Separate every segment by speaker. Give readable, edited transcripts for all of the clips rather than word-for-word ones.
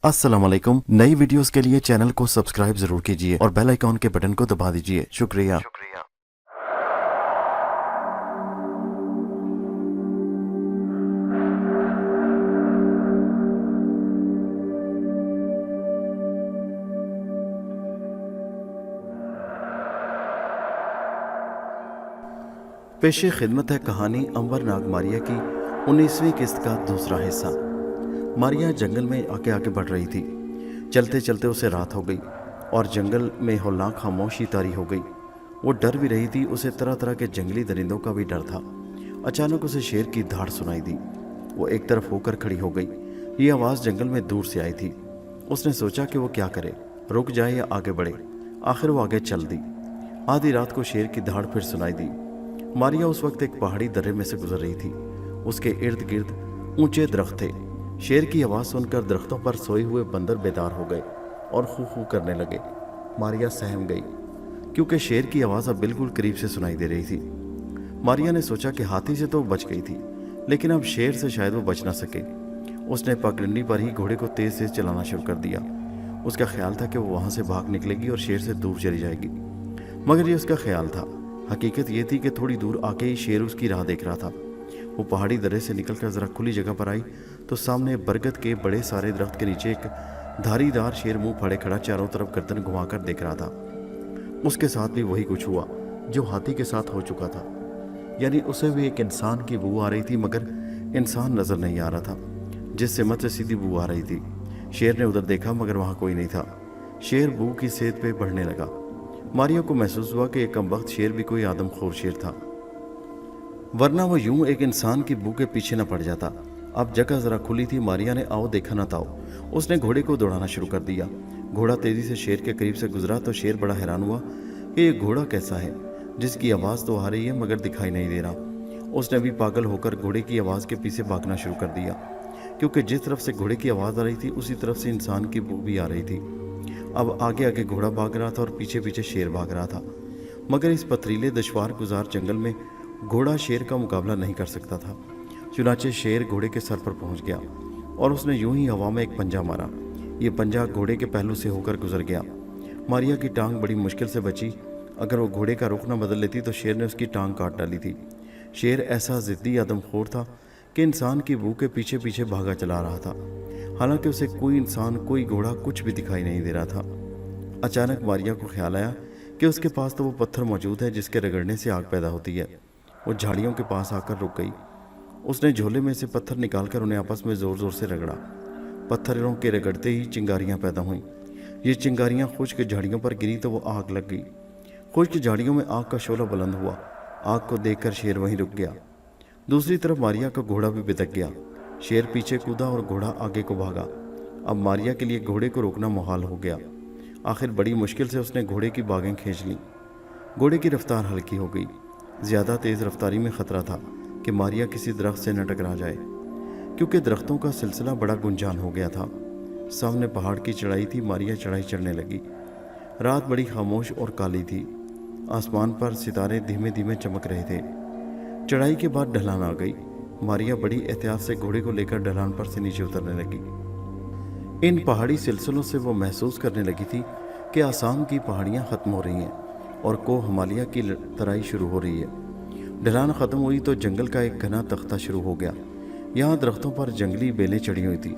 Speaker 1: अस्सलाम वालेकुम। नई वीडियोस के लिए चैनल को सब्सक्राइब जरूर कीजिए और बेल आइकॉन के बटन को दबा दीजिए। शुक्रिया। पेशे खिदमत है कहानी अंबर नाग मारिया की 19वीं किस्त का दूसरा हिस्सा। मारिया जंगल में आगे आगे बढ़ रही थी। चलते चलते उसे रात हो गई और जंगल में हौलनाक खामोशी तारी हो गई। वो डर भी रही थी, उसे तरह तरह के जंगली दरिंदों का भी डर था। अचानक उसे शेर की धाड़ सुनाई दी। वो एक तरफ होकर खड़ी हो गई। ये आवाज़ जंगल में दूर से आई थी। उसने सोचा कि वो क्या करे, रुक जाए या आगे बढ़े। आखिर वो आगे चल दी। आधी रात को शेर की धाड़ फिर सुनाई दी। मारिया उस वक्त एक पहाड़ी दर्रे में से गुजर रही थी। उसके इर्द गिर्द ऊंचे दरख्त थे। शेर की आवाज़ सुनकर दरख्तों पर सोए हुए बंदर बेदार हो गए और खू खू करने लगे। मारिया सहम गई क्योंकि शेर की आवाज़ अब बिल्कुल करीब से सुनाई दे रही थी। मारिया ने सोचा कि हाथी से तो वो बच गई थी, लेकिन अब शेर से शायद वो बच ना सके। उसने पगडंडी पर ही घोड़े को तेज तेज चलाना शुरू कर दिया। उसका ख्याल था कि वो वहाँ से भाग निकलेगी और शेर से दूर चली जाएगी, मगर ये उसका ख्याल था। हकीकत ये थी कि थोड़ी दूर आके ही शेर उसकी राह देख रहा था। वो पहाड़ी दर्रे से निकलकर ज़रा खुली जगह पर आई तो सामने बरगद के बड़े सारे दरख्त के नीचे एक धारीदार शेर मुंह फड़े खड़ा चारों तरफ गर्दन घुमाकर देख रहा था। उसके साथ भी वही कुछ हुआ जो हाथी के साथ हो चुका था, यानी उसे भी एक इंसान की बू आ रही थी, मगर इंसान नज़र नहीं आ रहा था। जिस सिमत से सीधी बू आ रही थी, शेर ने उधर देखा मगर वहाँ कोई नहीं था। शेर बू की सेहत पे बढ़ने लगा। मारिया को महसूस हुआ कि एक कमबख्त शेर भी कोई आदमखोर शेर था, वरना वो यूं एक इंसान की बू के पीछे न पड़ जाता। अब जगह जरा खुली थी। मारिया ने आओ देखा न ताओ, उसने घोड़े को दौड़ाना शुरू कर दिया। घोड़ा तेजी से शेर के करीब से गुजरा तो शेर बड़ा हैरान हुआ कि ये घोड़ा कैसा है जिसकी आवाज़ तो आ रही है मगर दिखाई नहीं दे रहा। उसने भी पागल होकर घोड़े की आवाज़ के पीछे भागना शुरू कर दिया, क्योंकि जिस तरफ से घोड़े की आवाज़ आ रही थी उसी तरफ से इंसान की बू भी आ रही थी। अब आगे आगे घोड़ा भाग रहा था और पीछे पीछे शेर भाग रहा था, मगर इस पथरीले दुश्वार गुजार जंगल में घोड़ा शेर का मुकाबला नहीं कर सकता था। चुनाचे शेर घोड़े के सर पर पहुंच गया और उसने यूं ही हवा में एक पंजा मारा। ये पंजा घोड़े के पहलू से होकर गुजर गया। मारिया की टांग बड़ी मुश्किल से बची। अगर वो घोड़े का रुख न बदल लेती तो शेर ने उसकी टांग काट डाली थी। शेर ऐसा ज़िद्दी आदमखोर था कि इंसान की बू के पीछे पीछे भागा चला रहा था, हालांकि उसे कोई इंसान, कोई घोड़ा, कुछ भी दिखाई नहीं दे रहा था। अचानक मारिया को ख्याल आया कि उसके पास तो वो पत्थर मौजूद है जिसके रगड़ने से आग पैदा होती है। वो झाड़ियों के पास आकर रुक गई। उसने झोले में से पत्थर निकालकर उन्हें आपस में ज़ोर ज़ोर से रगड़ा। पत्थरों के रगड़ते ही चिंगारियां पैदा हुईं। ये चिंगारियां खुश्क झाड़ियों पर गिरी तो वो आग लग गई। खुश्क झाड़ियों में आग का शोला बुलंद हुआ। आग को देखकर शेर वहीं रुक गया। दूसरी तरफ मारिया का घोड़ा भी बिदक गया। शेर पीछे कूदा और घोड़ा आगे को भागा। अब मारिया के लिए घोड़े को रोकना मुहाल हो गया। आखिर बड़ी मुश्किल से उसने घोड़े की बागें खींच लीं। घोड़े की रफ्तार हल्की हो गई। ज़्यादा तेज़ रफ्तारी में ख़तरा था कि मारिया किसी दरख्त से न टकरा जाए, क्योंकि दरख्तों का सिलसिला बड़ा गुंजान हो गया था। सामने पहाड़ की चढ़ाई थी। मारिया चढ़ाई चढ़ने लगी। रात बड़ी खामोश और काली थी। आसमान पर सितारे धीमे धीमे चमक रहे थे। चढ़ाई के बाद ढलान आ गई। मारिया बड़ी एहतियात से घोड़े को लेकर ढलान पर से नीचे उतरने लगी। इन पहाड़ी सिलसिलों से वो महसूस करने लगी थी कि आसाम की पहाड़ियाँ ख़त्म हो रही हैं और कोह हिमालय की तराई शुरू हो रही है। ढलान ख़त्म हुई तो जंगल का एक घना तख्ता शुरू हो गया। यहाँ दरख्तों पर जंगली बेलें चढ़ी हुई थी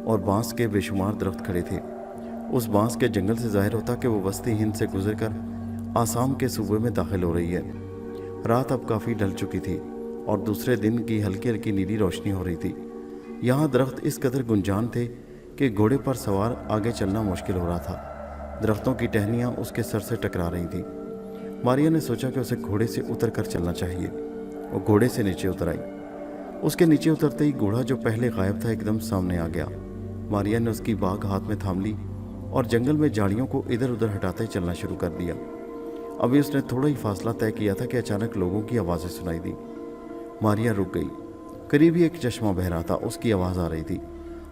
Speaker 1: और बांस के बेशुमार दरख्त खड़े थे। उस बांस के जंगल से जाहिर होता कि वो वस्ती हिंद से गुजरकर आसाम के सूबे में दाखिल हो रही है। रात अब काफ़ी ढल चुकी थी और दूसरे दिन की हल्की हल्की नीली रोशनी हो रही थी। यहाँ दरख्त इस कदर गुंजान थे कि घोड़े पर सवार आगे चलना मुश्किल हो रहा था। दरख्तों की टहनियाँ उसके सर से टकरा रही थी। मारिया ने सोचा कि उसे घोड़े से उतर कर चलना चाहिए। वो घोड़े से नीचे उतर आई। उसके नीचे उतरते ही घोड़ा जो पहले गायब था एकदम सामने आ गया। मारिया ने उसकी बाग हाथ में थाम ली और जंगल में झाड़ियों को इधर उधर हटाते चलना शुरू कर दिया। अभी उसने थोड़ा ही फासला तय किया था कि अचानक लोगों की आवाज़ें सुनाई दी। मारिया रुक गई। करीब ही एक चश्मा बह रहा था, उसकी आवाज़ आ रही थी।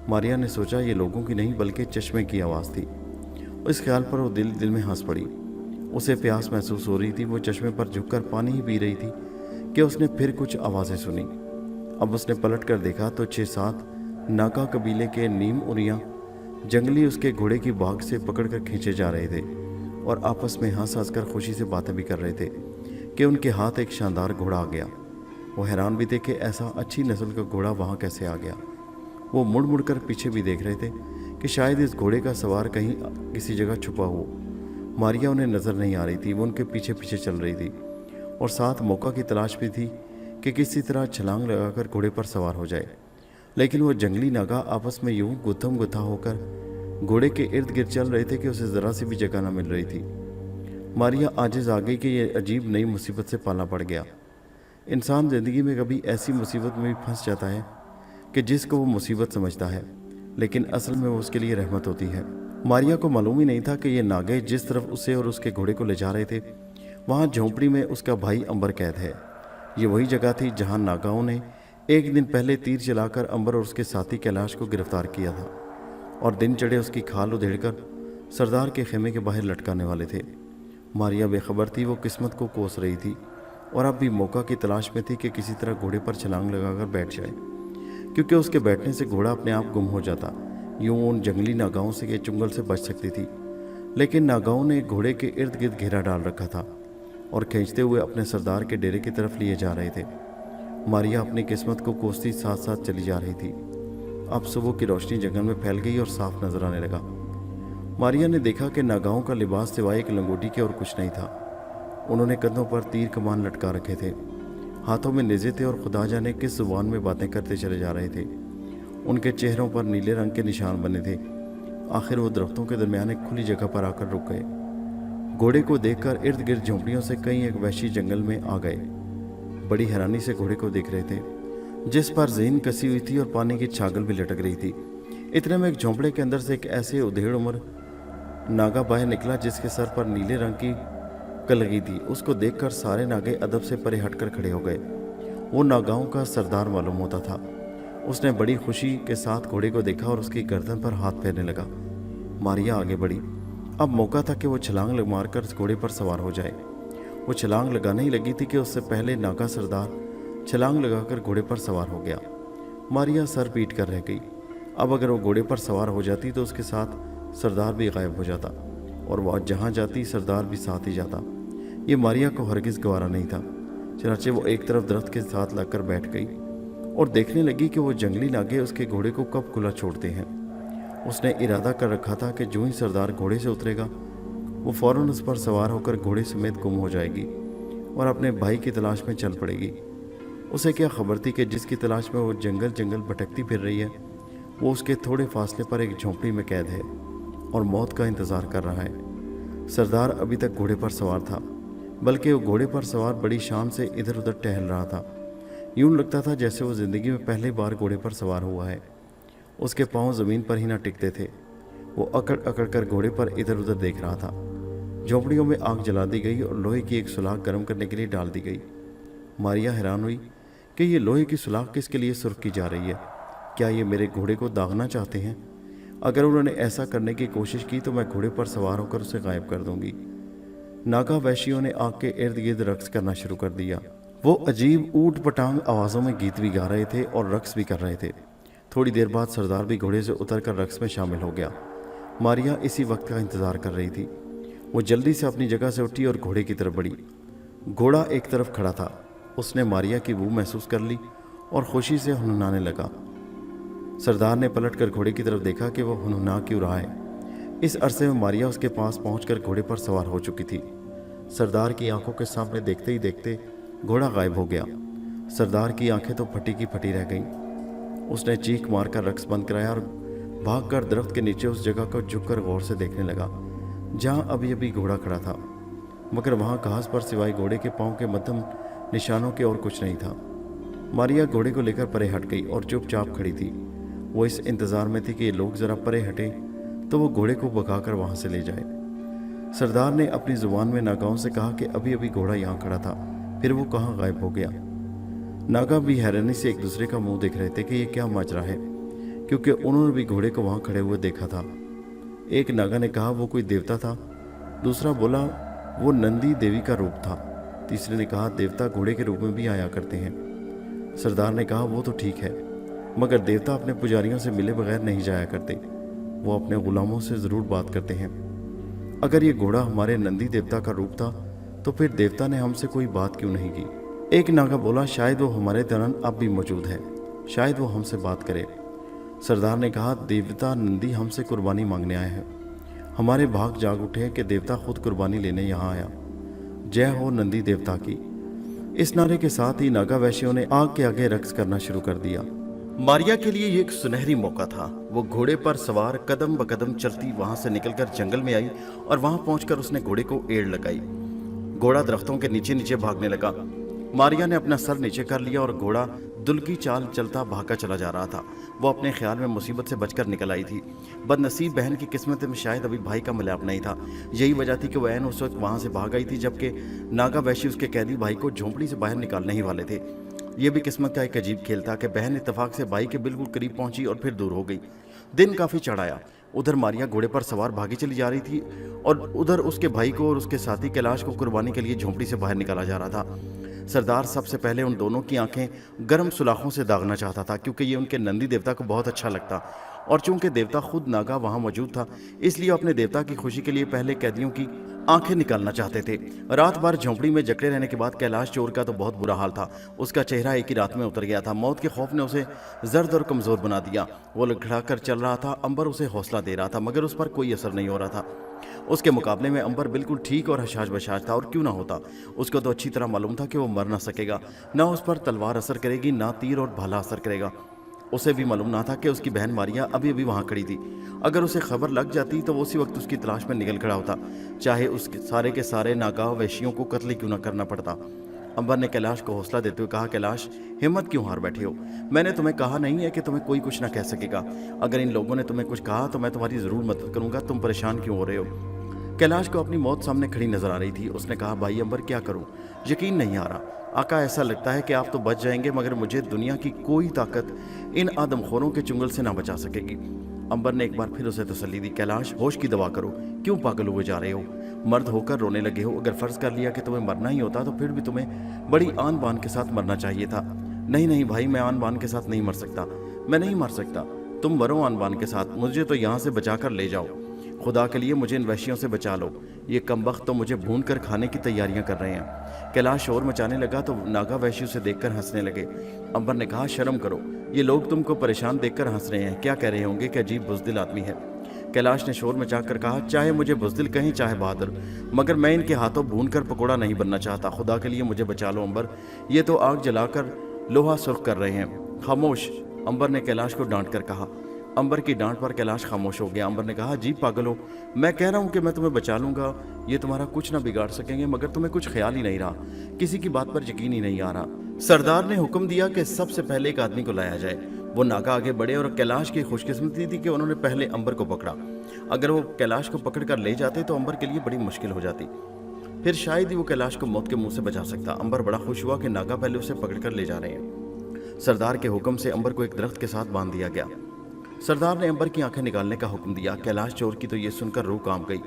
Speaker 1: मारिया ने सोचा ये लोगों की नहीं बल्कि चश्मे की आवाज़ थी। इस ख्याल पर वो दिल दिल में हंस पड़ी। उसे प्यास महसूस हो रही थी। वो चश्मे पर झुककर पानी ही पी रही थी कि उसने फिर कुछ आवाज़ें सुनी। अब उसने पलट कर देखा तो 6-7 नागा कबीले के नीम उरियाँ जंगली उसके घोड़े की बाग से पकड़कर खींचे जा रहे थे और आपस में हंस हंस कर खुशी से बातें भी कर रहे थे कि उनके हाथ एक शानदार घोड़ा आ गया। वो हैरान भी थे कि ऐसा अच्छी नस्ल का घोड़ा वहाँ कैसे आ गया। वो मुड़ मुड़ कर पीछे भी देख रहे थे कि शायद इस घोड़े का सवार कहीं किसी जगह छुपा हो। मारिया उन्हें नज़र नहीं आ रही थी, वो उनके पीछे पीछे चल रही थी और साथ मौका की तलाश भी थी कि किसी तरह छलांग लगाकर घोड़े पर सवार हो जाए। लेकिन वो जंगली नागा आपस में यूं गुत्थम गुत्था होकर घोड़े के इर्द गिर्द चल रहे थे कि उसे ज़रा सी भी जगह न मिल रही थी। मारिया आजिज़ आ गई कि ये अजीब नई मुसीबत से पाला पड़ गया। इंसान ज़िंदगी में कभी ऐसी मुसीबत में भी फंस जाता है कि जिसको वो मुसीबत समझता है, लेकिन असल में वो उसके लिए रहमत होती है। मारिया को मालूम ही नहीं था कि ये नागे जिस तरफ उसे और उसके घोड़े को ले जा रहे थे, वहाँ झोंपड़ी में उसका भाई अंबर कैद है। ये वही जगह थी जहाँ नागाओं ने एक दिन पहले तीर चलाकर अंबर और उसके साथी कैलाश को गिरफ्तार किया था और दिन चढ़े उसकी खाल उधेड़कर सरदार के खेमे के बाहर लटकाने वाले थे। मारिया बेखबर थी, वो किस्मत को कोस रही थी और अब भी मौका की तलाश में थी कि किसी तरह घोड़े पर छलांग लगाकर बैठ जाए, क्योंकि उसके बैठने से घोड़ा अपने आप गुम हो जाता। यूं उन जंगली नागाओं से के चुंगल से बच सकती थी, लेकिन नागाओं ने घोड़े के इर्द गिर्द घेरा डाल रखा था और खींचते हुए अपने सरदार के डेरे की तरफ लिए जा रहे थे। मारिया अपनी किस्मत को कोसती साथ साथ चली जा रही थी। अब सुबह की रोशनी जंगल में फैल गई और साफ नजर आने लगा। मारिया ने देखा कि नागाओं का लिबास सिवाय एक लंगोटी के और कुछ नहीं था। उन्होंने कंधों पर तीर कमान लटका रखे थे, हाथों में नेज़े थे और खुदा जाने किस जुबान में बातें करते चले जा रहे थे। उनके चेहरों पर नीले रंग के निशान बने थे। आखिर वो दरख्तों के दरमियान एक खुली जगह पर आकर रुक गए। घोड़े को देखकर इर्द गिर्द झोंपड़ियों से कई एक वहशी जंगल में आ गए। बड़ी हैरानी से घोड़े को देख रहे थे, जिस पर ज़ीन कसी हुई थी और पानी की छागल भी लटक रही थी। इतने में एक झोंपड़े के अंदर से एक ऐसे उधेड़ उम्र नागा बाहर निकला जिसके सर पर नीले रंग की कलगी थी। उसको देखकर सारे नागे अदब से परे हटकर खड़े हो गए। वो नागाओं का सरदार मालूम होता था। उसने बड़ी खुशी के साथ घोड़े को देखा और उसकी गर्दन पर हाथ फेरने लगा। मारिया आगे बढ़ी। अब मौका था कि वो छलांग मारकर घोड़े पर सवार हो जाए। वो छलांग लगाने ही लगी थी कि उससे पहले नागा सरदार छलांग लगाकर घोड़े पर सवार हो गया। मारिया सर पीट कर रह गई। अब अगर वो घोड़े पर सवार हो जाती तो उसके साथ सरदार भी गायब हो जाता और वह जहाँ जाती सरदार भी साथ ही जाता। ये मारिया को हरगिज़ गवारा नहीं था। चनाचे वो एक तरफ दरख्त के साथ लगकर बैठ गई और देखने लगी कि वो जंगली नागे उसके घोड़े को कब खुला छोड़ते हैं। उसने इरादा कर रखा था कि जो ही सरदार घोड़े से उतरेगा वो फौरन उस पर सवार होकर घोड़े समेत गुम हो जाएगी और अपने भाई की तलाश में चल पड़ेगी। उसे क्या खबर थी कि जिसकी तलाश में वो जंगल जंगल भटकती फिर रही है, वो उसके थोड़े फासले पर एक झोंपड़ी में कैद है और मौत का इंतज़ार कर रहा है। सरदार अभी तक घोड़े पर सवार था, बल्कि वो घोड़े पर सवार बड़ी शान से इधर उधर टहल रहा था। यूं लगता था जैसे वो ज़िंदगी में पहली बार घोड़े पर सवार हुआ है। उसके पाँव ज़मीन पर ही ना टिकते थे। वो अकड़ अकड़ कर घोड़े पर इधर उधर देख रहा था। झोंपड़ियों में आग जला दी गई और लोहे की एक सुलाख गर्म करने के लिए डाल दी गई। मारिया हैरान हुई कि ये लोहे की सुलाख किसके लिए सुर्ख की जा रही है। क्या ये मेरे घोड़े को दागना चाहते हैं? अगर उन्होंने ऐसा करने की कोशिश की तो मैं घोड़े पर सवार होकर उसे गायब कर दूंगी। नागा वैशियों ने आग के इर्द गिर्द रक्स करना शुरू कर दिया। वो अजीब ऊट पटांग आवाज़ों में गीत भी गा रहे थे और रक्स भी कर रहे थे। थोड़ी देर बाद सरदार भी घोड़े से उतरकर रक्स में शामिल हो गया। मारिया इसी वक्त का इंतज़ार कर रही थी। वो जल्दी से अपनी जगह से उठी और घोड़े की तरफ बढ़ी। घोड़ा एक तरफ खड़ा था। उसने मारिया की बू महसूस कर ली और खुशी से हुनहुनाने लगा। सरदार ने पलटकर घोड़े की तरफ देखा कि वो हुनहुना क्यों रहा है। इस अरसे में मारिया उसके पास पहुंचकर घोड़े पर सवार हो चुकी थी। सरदार की आंखों के सामने देखते ही देखते घोड़ा गायब हो गया। सरदार की आंखें तो फटी की फटी रह गईं। उसने चीख मारकर रक्स बंद कराया और भागकर दरख्त के नीचे उस जगह को झुककर गौर से देखने लगा जहां अभी अभी घोड़ा खड़ा था, मगर वहां घास पर सिवाय घोड़े के पांव के मध्यम निशानों के और कुछ नहीं था। मारिया घोड़े को लेकर परे हट गई और चुपचाप खड़ी थी। वो इस इंतज़ार में थी कि ये लोग ज़रा परे हटे तो वो घोड़े को भगाकर वहाँ से ले जाए। सरदार ने अपनी ज़ुबान में नागाओं से कहा कि अभी अभी घोड़ा यहाँ खड़ा था, फिर वो कहाँ गायब हो गया। नागा भी हैरानी से एक दूसरे का मुंह देख रहे थे कि ये क्या माजरा है, क्योंकि उन्होंने भी घोड़े को वहाँ खड़े हुए देखा था। एक नागा ने कहा वो कोई देवता था, दूसरा बोला वो नंदी देवी का रूप था, तीसरे ने कहा देवता घोड़े के रूप में भी आया करते हैं। सरदार ने कहा वो तो ठीक है, मगर देवता अपने पुजारियों से मिले बगैर नहीं जाया करते। वो अपने गुलामों से ज़रूर बात करते हैं। अगर ये घोड़ा हमारे नंदी देवता का रूप था तो फिर देवता ने हमसे कोई बात क्यों नहीं की। एक नागा बोला, शायद वो हमारे दौरान अब भी मौजूद है, शायद वो हमसे बात करे। सरदार ने कहा, देवता नंदी हमसे कुर्बानी मांगने आए हैं। हमारे भाग जाग उठे कि देवता खुद कुर्बानी लेने यहाँ आया। जय हो नंदी देवता की। इस नारे के साथ ही नागा वैश्यों ने आग के आगे रक्स करना शुरू कर दिया। मारिया के लिए ये एक सुनहरी मौका था। वो घोड़े पर सवार कदम ब कदम चलती वहां से निकलकर जंगल में आई और वहां पहुंचकर उसने घोड़े को एड़ लगाई। घोड़ा दरख्तों के नीचे नीचे भागने लगा। मारिया ने अपना सर नीचे कर लिया और घोड़ा दुल्की चाल चलता भागा चला जा रहा था। वो अपने ख्याल में मुसीबत से बचकर निकल आई थी। बदनसीब बहन की किस्मत में शायद अभी भाई का मिलाप नहीं था। यही वजह थी कि वह ऐन उस वक्त वहां से भाग आई थी जबकि नागा वैश्य उसके कैदी भाई को झोंपड़ी से बाहर निकालने ही वाले थे। ये भी किस्मत का एक अजीब खेल था कि बहन इत्तेफाक से भाई के बिल्कुल करीब पहुंची और फिर दूर हो गई। दिन काफी चढ़ाया। उधर मारिया घोड़े पर सवार भागी चली जा रही थी और उधर उसके भाई को और उसके साथी कैलाश को कुर्बानी के लिए झोंपड़ी से बाहर निकाला जा रहा था। सरदार सबसे पहले उन दोनों की आंखें गर्म सुलाखों से दागना चाहता था क्योंकि ये उनके नंदी देवता को बहुत अच्छा लगता, और चूंकि देवता खुद नागा वहां मौजूद था इसलिए अपने देवता की खुशी के लिए पहले कैदियों की आंखें निकालना चाहते थे। रात भर झोंपड़ी में जकड़े रहने के बाद कैलाश चोर का तो बहुत बुरा हाल था। उसका चेहरा एक ही रात में उतर गया था। मौत के खौफ ने उसे जर्द और कमजोर बना दिया। वो लड़खड़ा कर चल रहा था। अंबर उसे हौसला दे रहा था मगर उस पर कोई असर नहीं हो रहा था। उसके मुकाबले में अंबर बिल्कुल ठीक और हशाश बशाश था, और क्यों ना होता। उसको तो अच्छी तरह मालूम था कि वो मर ना सकेगा। ना उस पर तलवार असर करेगी, ना तीर और भाला असर करेगा। उसे भी मालूम ना था कि उसकी बहन मारिया अभी अभी वहां खड़ी थी। अगर उसे खबर लग जाती तो वो उसी वक्त उसकी तलाश में निकल खड़ा होता, चाहे उसके सारे के सारे नागाह वैश्यों को कत्ल क्यों ना करना पड़ता। अंबर ने कैलाश को हौसला देते हुए कहा, कैलाश हिम्मत क्यों हार बैठे हो? मैंने तुम्हें कहा नहीं है कि तुम्हें कोई कुछ ना कह सकेगा। अगर इन लोगों ने तुम्हें कुछ कहा तो मैं तुम्हारी जरूर मदद करूंगा। तुम परेशान क्यों हो रहे हो? कैलाश को अपनी मौत सामने खड़ी नजर आ रही थी। उसने कहा, भाई अंबर क्या करूं, यकीन नहीं आ रहा। आका, ऐसा लगता है कि आप तो बच जाएंगे मगर मुझे दुनिया की कोई ताकत इन आदमखोरों के चुंगल से ना बचा सकेगी। अंबर ने एक बार फिर उसे तसल्ली दी, कैलाश होश की दवा करो, क्यों पागल हुए जा रहे हो? मर्द होकर रोने लगे हो। अगर फर्ज कर लिया कि तुम्हें मरना ही होता तो फिर भी तुम्हें बड़ी आन बान के साथ मरना चाहिए था। नहीं नहीं भाई, मैं आन बान के साथ नहीं मर सकता। मैं नहीं मर सकता। तुम मरो आन बान के साथ, मुझे तो यहाँ से बचा कर ले जाओ। खुदा के लिए मुझे इन वैश्यों से बचा लो। ये कमबख्त तो मुझे भून कर खाने की तैयारियां कर रहे हैं। कैलाश शोर मचाने लगा तो नागा वैश्य उसे देखकर हंसने लगे। अंबर ने कहा, शर्म करो, ये लोग तुमको परेशान देखकर हंस रहे हैं। क्या कह रहे होंगे कि अजीब बुज़दिल आदमी है। कैलाश ने शोर मचाकर कहा, चाहे मुझे बुज़दिल कहें चाहे बहादुर, मगर मैं इनके हाथों भून कर पकौड़ा नहीं बनना चाहता। खुदा के लिए मुझे बचा लो अंबर, ये तो आग जलाकर लोहा सुर्ख कर रहे हैं। खामोश, अंबर ने कैलाश को डांट कर कहा। अंबर की डांट पर कैलाश खामोश हो गया। अंबर ने कहा, जी पागल हो, मैं कह रहा हूं कि मैं तुम्हें बचा लूंगा, ये तुम्हारा कुछ ना बिगाड़ सकेंगे, मगर तुम्हें कुछ ख्याल ही नहीं रहा, किसी की बात पर यकीन ही नहीं आ रहा। सरदार ने हुक्म दिया कि सबसे पहले एक आदमी को लाया जाए। वो नागा आगे बढ़े और कैलाश की खुशकिस्मती थी कि उन्होंने पहले अंबर को पकड़ा। अगर वो कैलाश को पकड़ कर ले जाते तो अंबर के लिए बड़ी मुश्किल हो जाती, फिर शायद ही वो कैलाश को मौत के मुंह से बचा सकता। अंबर बड़ा खुश हुआ कि नागा पहले उसे पकड़ कर ले जा रहे हैं। सरदार के हुक्म से अंबर को एक दरख्त के साथ बांध दिया गया। सरदार ने अंबर की आंखें निकालने का हुक्म दिया। कैलाश चोर की तो ये सुनकर रूह कांप गई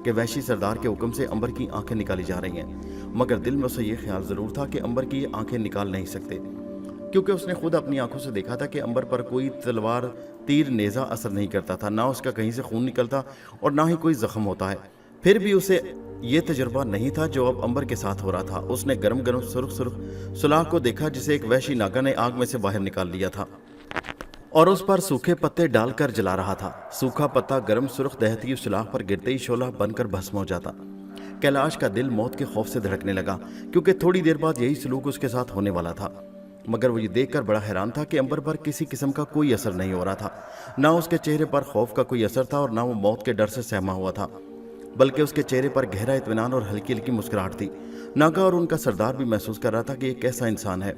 Speaker 1: कि वैश्य सरदार के हुक्म से अंबर की आंखें निकाली जा रही हैं, मगर दिल में उसे ये ख्याल जरूर था कि अंबर की ये आंखें निकाल नहीं सकते, क्योंकि उसने खुद अपनी आंखों से देखा था कि अंबर पर कोई तलवार, तीर, नेजा असर नहीं करता था। ना उसका कहीं से खून निकलता और ना ही कोई जख्म होता है। फिर भी उसे ये तजुर्बा नहीं था जो अब अंबर के साथ हो रहा था। उसने गरम गरम सुर्ख सुर्ख सुलाख को देखा जिसे एक वैश्य नागा ने आग में से बाहर निकाल लिया था और उस पर सूखे पत्ते डालकर जला रहा था। सूखा पत्ता गर्म सुर्ख दहती सुलाख पर गिरते ही शोला बनकर भस्म हो जाता। कैलाश का दिल मौत के खौफ से धड़कने लगा, क्योंकि थोड़ी देर बाद यही सलूक उसके साथ होने वाला था। मगर वो ये देखकर बड़ा हैरान था कि अंबर पर किसी किस्म का कोई असर नहीं हो रहा था। ना उसके चेहरे पर खौफ का कोई असर था और ना वो मौत के डर से सहमा हुआ था, बल्कि उसके चेहरे पर गहरा इत्मीनान और हल्की हल्की मुस्कुराहट थी। नागा और उनका सरदार भी महसूस कर रहा था कि एक ऐसा इंसान है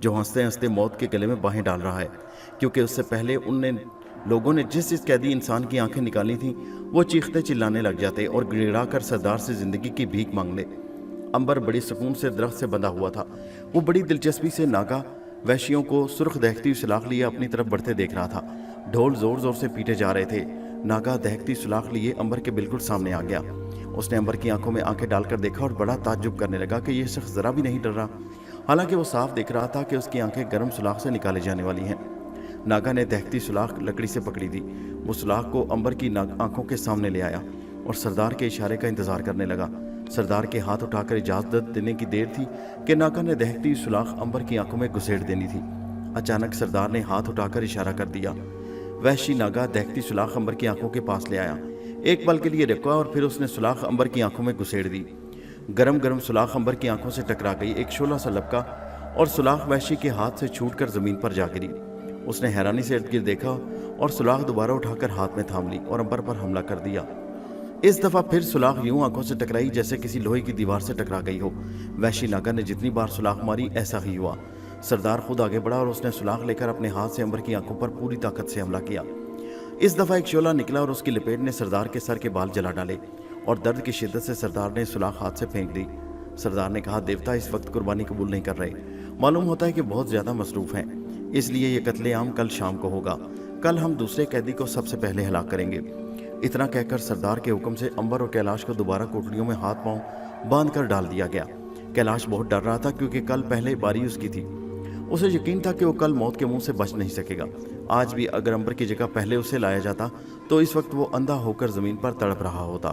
Speaker 1: जो हंसते हंसते मौत के गले में बाहें डाल रहा है, क्योंकि उससे पहले उनने लोगों ने जिस कैदी इंसान की आंखें निकाली थी वो चीखते चिल्लाने लग जाते और गिड़गिड़ा कर सरदार से जिंदगी की भीख मांग ले। अंबर बड़ी सुकून से दरख्त से बंधा हुआ था। वो बड़ी दिलचस्पी से नागा वैश्यों को सुर्ख दहकती हुई सुलाख लिए अपनी तरफ बढ़ते देख रहा था। ढोल जोर जोर से पीटे जा रहे थे। नागा दहकती सुलाख लिए अंबर के बिल्कुल सामने आ गया। उसने अंबर की आंखों में आंखें डालकर देखा और बड़ा ताज्जुब करने लगा कि यह शख्स जरा भी नहीं डर रहा। हालांकि वो साफ देख रहा था कि उसकी आंखें गर्म सुलाख से निकाली जाने वाली हैं। नागा ने दहकती सुलाख लकड़ी से पकड़ी थी। वो सुलाख को अंबर की आंखों के सामने ले आया और सरदार के इशारे का इंतजार करने लगा। सरदार के हाथ उठाकर इजाजत देने की देर थी कि नागा ने दहकती सुलाख अंबर की आंखों में घुसेड़ देनी थी। अचानक सरदार ने हाथ उठाकर इशारा कर दिया। वहशी नागा दहकती सुलाख अंबर की आंखों के पास ले आया। एक पल के लिए रुका और फिर उसने सुलाख अंबर की आंखों में घुसेड़ दी। गरम गरम सुलाख अंबर की आंखों से टकरा गई। एक शोला सा लपका और सुलाख वहशी के हाथ से छूटकर जमीन पर जा गिरी। उसने हैरानी से इर्द गिर्द देखा और सुलाख दोबारा उठाकर हाथ में थाम ली और अंबर पर हमला कर दिया। इस दफा फिर सुलाख यूं आंखों से टकराई जैसे किसी लोहे की दीवार से टकरा गई हो। वहशी नागा ने जितनी बार सुलाख मारी ऐसा ही हुआ। सरदार खुद आगे बढ़ा और उसने सुलाख लेकर अपने हाथ से अंबर की आंखों पर पूरी ताकत से हमला किया। इस दफा एक शोला निकला और उसकी लपेट ने सरदार के सर के बाल जला डाले और दर्द की शिद्दत से सरदार ने सुलाख हाथ से फेंक दी। सरदार ने कहा, देवता इस वक्त कुर्बानी कबूल नहीं कर रहे। मालूम होता है कि बहुत ज्यादा मसरूफ हैं, इसलिए ये कत्लेआम कल शाम को होगा। कल हम दूसरे कैदी को सबसे पहले हलाक करेंगे। इतना कहकर सरदार के हुक्म से अंबर और कैलाश को दोबारा कोठरियों में हाथ पांव बांध कर डाल दिया गया। कैलाश बहुत डर रहा था क्योंकि कल पहले बारी उसकी थी। उसे यकीन था कि वो कल मौत के मुंह से बच नहीं सकेगा। आज भी अगर अंबर की जगह पहले उसे लाया जाता तो इस वक्त वो अंधा होकर जमीन पर तड़प रहा होता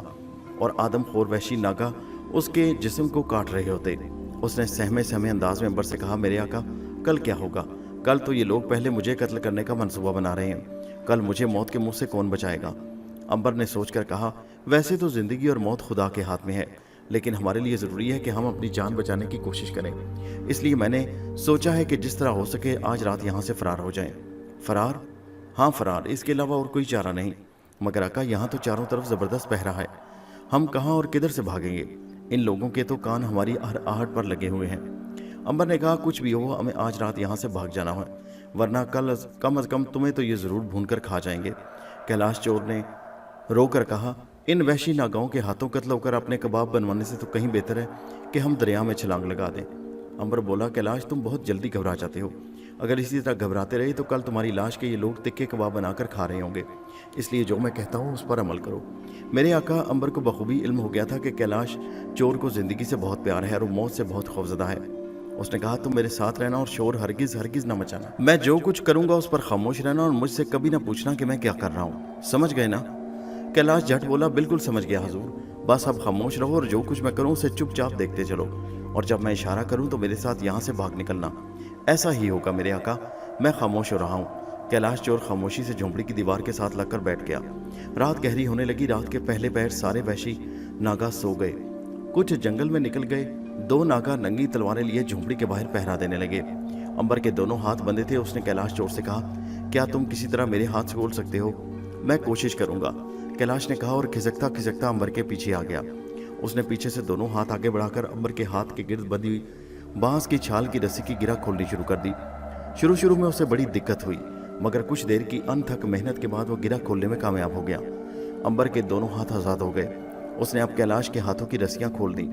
Speaker 1: और आदमखोर वहशी नागा उसके जिस्म को काट रहे होते। उसने सहमे सहमे अंदाज में अंबर से कहा, मेरे आका, कल क्या होगा? कल तो ये लोग पहले मुझे कत्ल करने का मंसूबा बना रहे हैं। कल मुझे मौत के मुंह से कौन बचाएगा? अंबर ने सोचकर कहा, वैसे तो जिंदगी और मौत खुदा के हाथ में है, लेकिन हमारे लिए ज़रूरी है कि हम अपनी जान बचाने की कोशिश करें। इसलिए मैंने सोचा है कि जिस तरह हो सके आज रात यहाँ से फरार हो जाएं। फरार? हाँ फरार, इसके अलावा और कोई चारा नहीं। मगर आका, यहाँ तो चारों तरफ ज़बरदस्त पहरा है, हम कहाँ और किधर से भागेंगे? इन लोगों के तो कान हमारी हर आहट पर लगे हुए हैं। अंबर ने कहा, कुछ भी हो, हमें आज रात यहाँ से भाग जाना है, वरना कल कम अज़ कम तुम्हें तो ये ज़रूर भून कर खा जाएंगे। कैलाश चोर ने रोकर कहा, इन वहशी नागाओं के हाथों कत्ल होकर अपने कबाब बनवाने से तो कहीं बेहतर है कि हम दरिया में छलांग लगा दें। अंबर बोला, कैलाश, तुम बहुत जल्दी घबरा जाते हो। अगर इसी तरह घबराते रहे तो कल तुम्हारी लाश के ये लोग तिक्के कबाब बनाकर खा रहे होंगे। इसलिए जो मैं कहता हूँ उस पर अमल करो। मेरे आका अंबर को बखूबी इल्म हो गया था कि कैलाश चोर को ज़िंदगी से बहुत प्यार है और वो मौत से बहुत खौफजदा है। उसने कहा, तुम मेरे साथ रहना और शोर हरगिज़ हरगिज़ ना मचाना। मैं जो कुछ करूँगा उस पर खामोश रहना और मुझसे कभी ना पूछना कि मैं क्या कर रहा हूँ। समझ गए ना? कैलाश झट बोला, बिल्कुल समझ गया हुजूर। बस अब खामोश रहो और जो कुछ मैं करूँ उसे चुपचाप देखते चलो, और जब मैं इशारा करूँ तो मेरे साथ यहाँ से भाग निकलना। ऐसा ही होगा मेरे आका, मैं खामोश हो रहा हूँ। कैलाश चोर खामोशी से झोंपड़ी की दीवार के साथ लगकर बैठ गया। रात गहरी होने लगी। रात के पहले पहर सारे वहशी नागा सो गए। कुछ जंगल में निकल गए। दो नागा नंगी तलवारें लिए झोंपड़ी के बाहर पहरा देने लगे। अंबर के दोनों हाथ बंधे थे। उसने कैलाश चोर से कहा, क्या तुम किसी तरह मेरे हाथ खोल सकते हो? मैं कोशिश करूंगा, कैलाश ने कहा और खिसकता खिसकता अंबर के पीछे आ गया। उसने पीछे से दोनों हाथ आगे बढ़ाकर अंबर के हाथ के गिर्द बंधी हुई बांस की छाल की रस्सी की गिरा खोलनी शुरू कर दी। शुरू में उसे बड़ी दिक्कत हुई, मगर कुछ देर की अनथक मेहनत के बाद वो गिरा खोलने में कामयाब हो गया। अंबर के दोनों हाथ आज़ाद हो गए। उसने अब कैलाश के हाथों की रस्सियां खोल दी।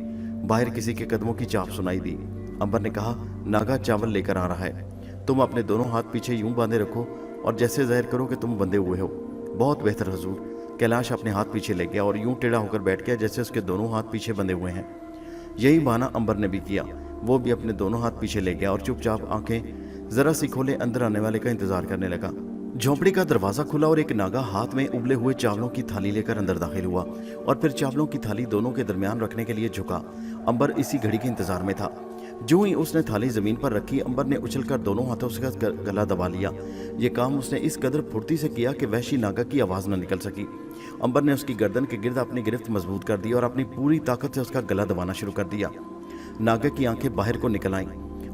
Speaker 1: बाहर किसी के कदमों की चाप सुनाई दी। अंबर ने कहा, नागा चावल लेकर आ रहा है। तुम अपने दोनों हाथ पीछे यूं बांधे रखो और जैसे जाहिर करो कि तुम बंधे हुए हो। बहुत बेहतर हुजूर। कैलाश अपने हाथ पीछे ले गया और यूं टेढ़ा होकर बैठ गया जैसे उसके दोनों हाथ पीछे बंधे हुए हैं। यही बहाना अंबर ने भी किया। वो भी अपने दोनों हाथ पीछे ले गया और चुपचाप आंखें जरा सी खोले अंदर आने वाले का इंतजार करने लगा। झोंपड़ी का दरवाजा खुला और एक नागा हाथ में उबले हुए चावलों की थाली लेकर अंदर दाखिल हुआ और फिर चावलों की थाली दोनों के दरमियान रखने के लिए झुका। अंबर इसी घड़ी के इंतजार में था। जो ही उसने थाली जमीन पर रखी, अंबर ने उछलकर दोनों हाथों से उसका गला दबा लिया। ये काम उसने इस कदर फुर्ती से किया कि वहशी नागा की आवाज़ न निकल सकी। अंबर ने उसकी गर्दन के गिर्द अपनी गिरफ्त मजबूत कर दी और अपनी पूरी ताकत से उसका गला दबाना शुरू कर दिया। नागा की आंखें बाहर को निकल आईं।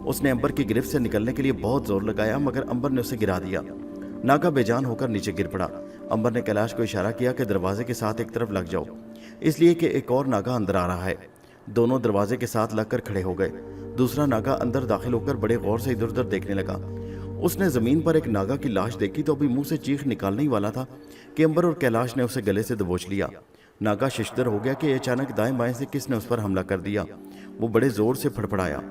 Speaker 1: उसने अंबर की गिरफ्त से निकलने के लिए बहुत जोर लगाया, मगर अंबर ने उसे गिरा दिया। नागा बेजान होकर नीचे गिर पड़ा। अंबर ने कैलाश को इशारा किया कि दरवाजे के साथ एक तरफ लग जाओ, इसलिए कि एक और नागा अंदर आ रहा है। दोनों दरवाजे के साथ लगकर खड़े हो गए। दूसरा नागा अंदर दाखिल होकर बड़े गौर से इधर उधर देखने लगा। उसने जमीन पर एक नागा की लाश देखी तो अभी मुंह से चीख निकालने ही वाला था कि अंबर और कैलाश ने उसे गले से दबोच लिया। नागा शिशदर हो गया कि अचानक दाएं बाएं से किसने उस पर हमला कर दिया। वो बड़े जोर से फड़फड़ाया।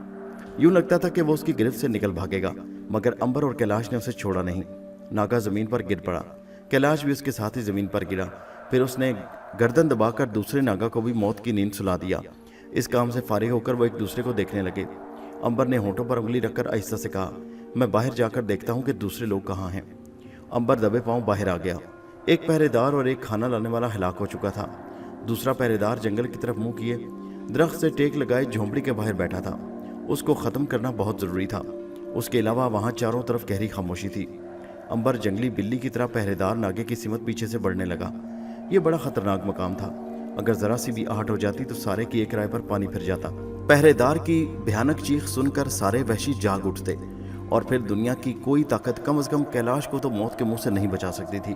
Speaker 1: यूं लगता था कि वो उसकी गिरफ्त से निकल भागेगा, मगर अंबर और कैलाश ने उसे छोड़ा नहीं। नागा जमीन पर गिर पड़ा। कैलाश भी उसके साथ ही जमीन पर गिरा। फिर उसने गर्दन दबाकर दूसरे नागा को भी मौत की नींद सुला दिया। इस काम से फारिग होकर वो एक दूसरे को देखने लगे। अंबर ने होंठों पर उंगली रखकर आहिस्ता से कहा, मैं बाहर जाकर देखता हूँ कि दूसरे लोग कहाँ हैं। अंबर दबे पांव बाहर आ गया। एक पहरेदार और एक खाना लाने वाला हलाक हो चुका था। दूसरा पहरेदार जंगल की तरफ मुंह किए दरख्त से टेक लगाए झोंपड़ी के बाहर बैठा था। उसको ख़त्म करना बहुत ज़रूरी था। उसके अलावा वहाँ चारों तरफ गहरी खामोशी थी। अंबर जंगली बिल्ली की तरह पहरेदार नागे की सिमत पीछे से बढ़ने लगा। ये बड़ा खतरनाक मकाम था। अगर ज़रा सी भी आहट हो जाती तो सारे किए किराए पर पानी फिर जाता। पहरेदार की भयानक चीख सुनकर सारे वहशी जाग उठते और फिर दुनिया की कोई ताकत कम से कम कैलाश को तो मौत के मुंह से नहीं बचा सकती थी।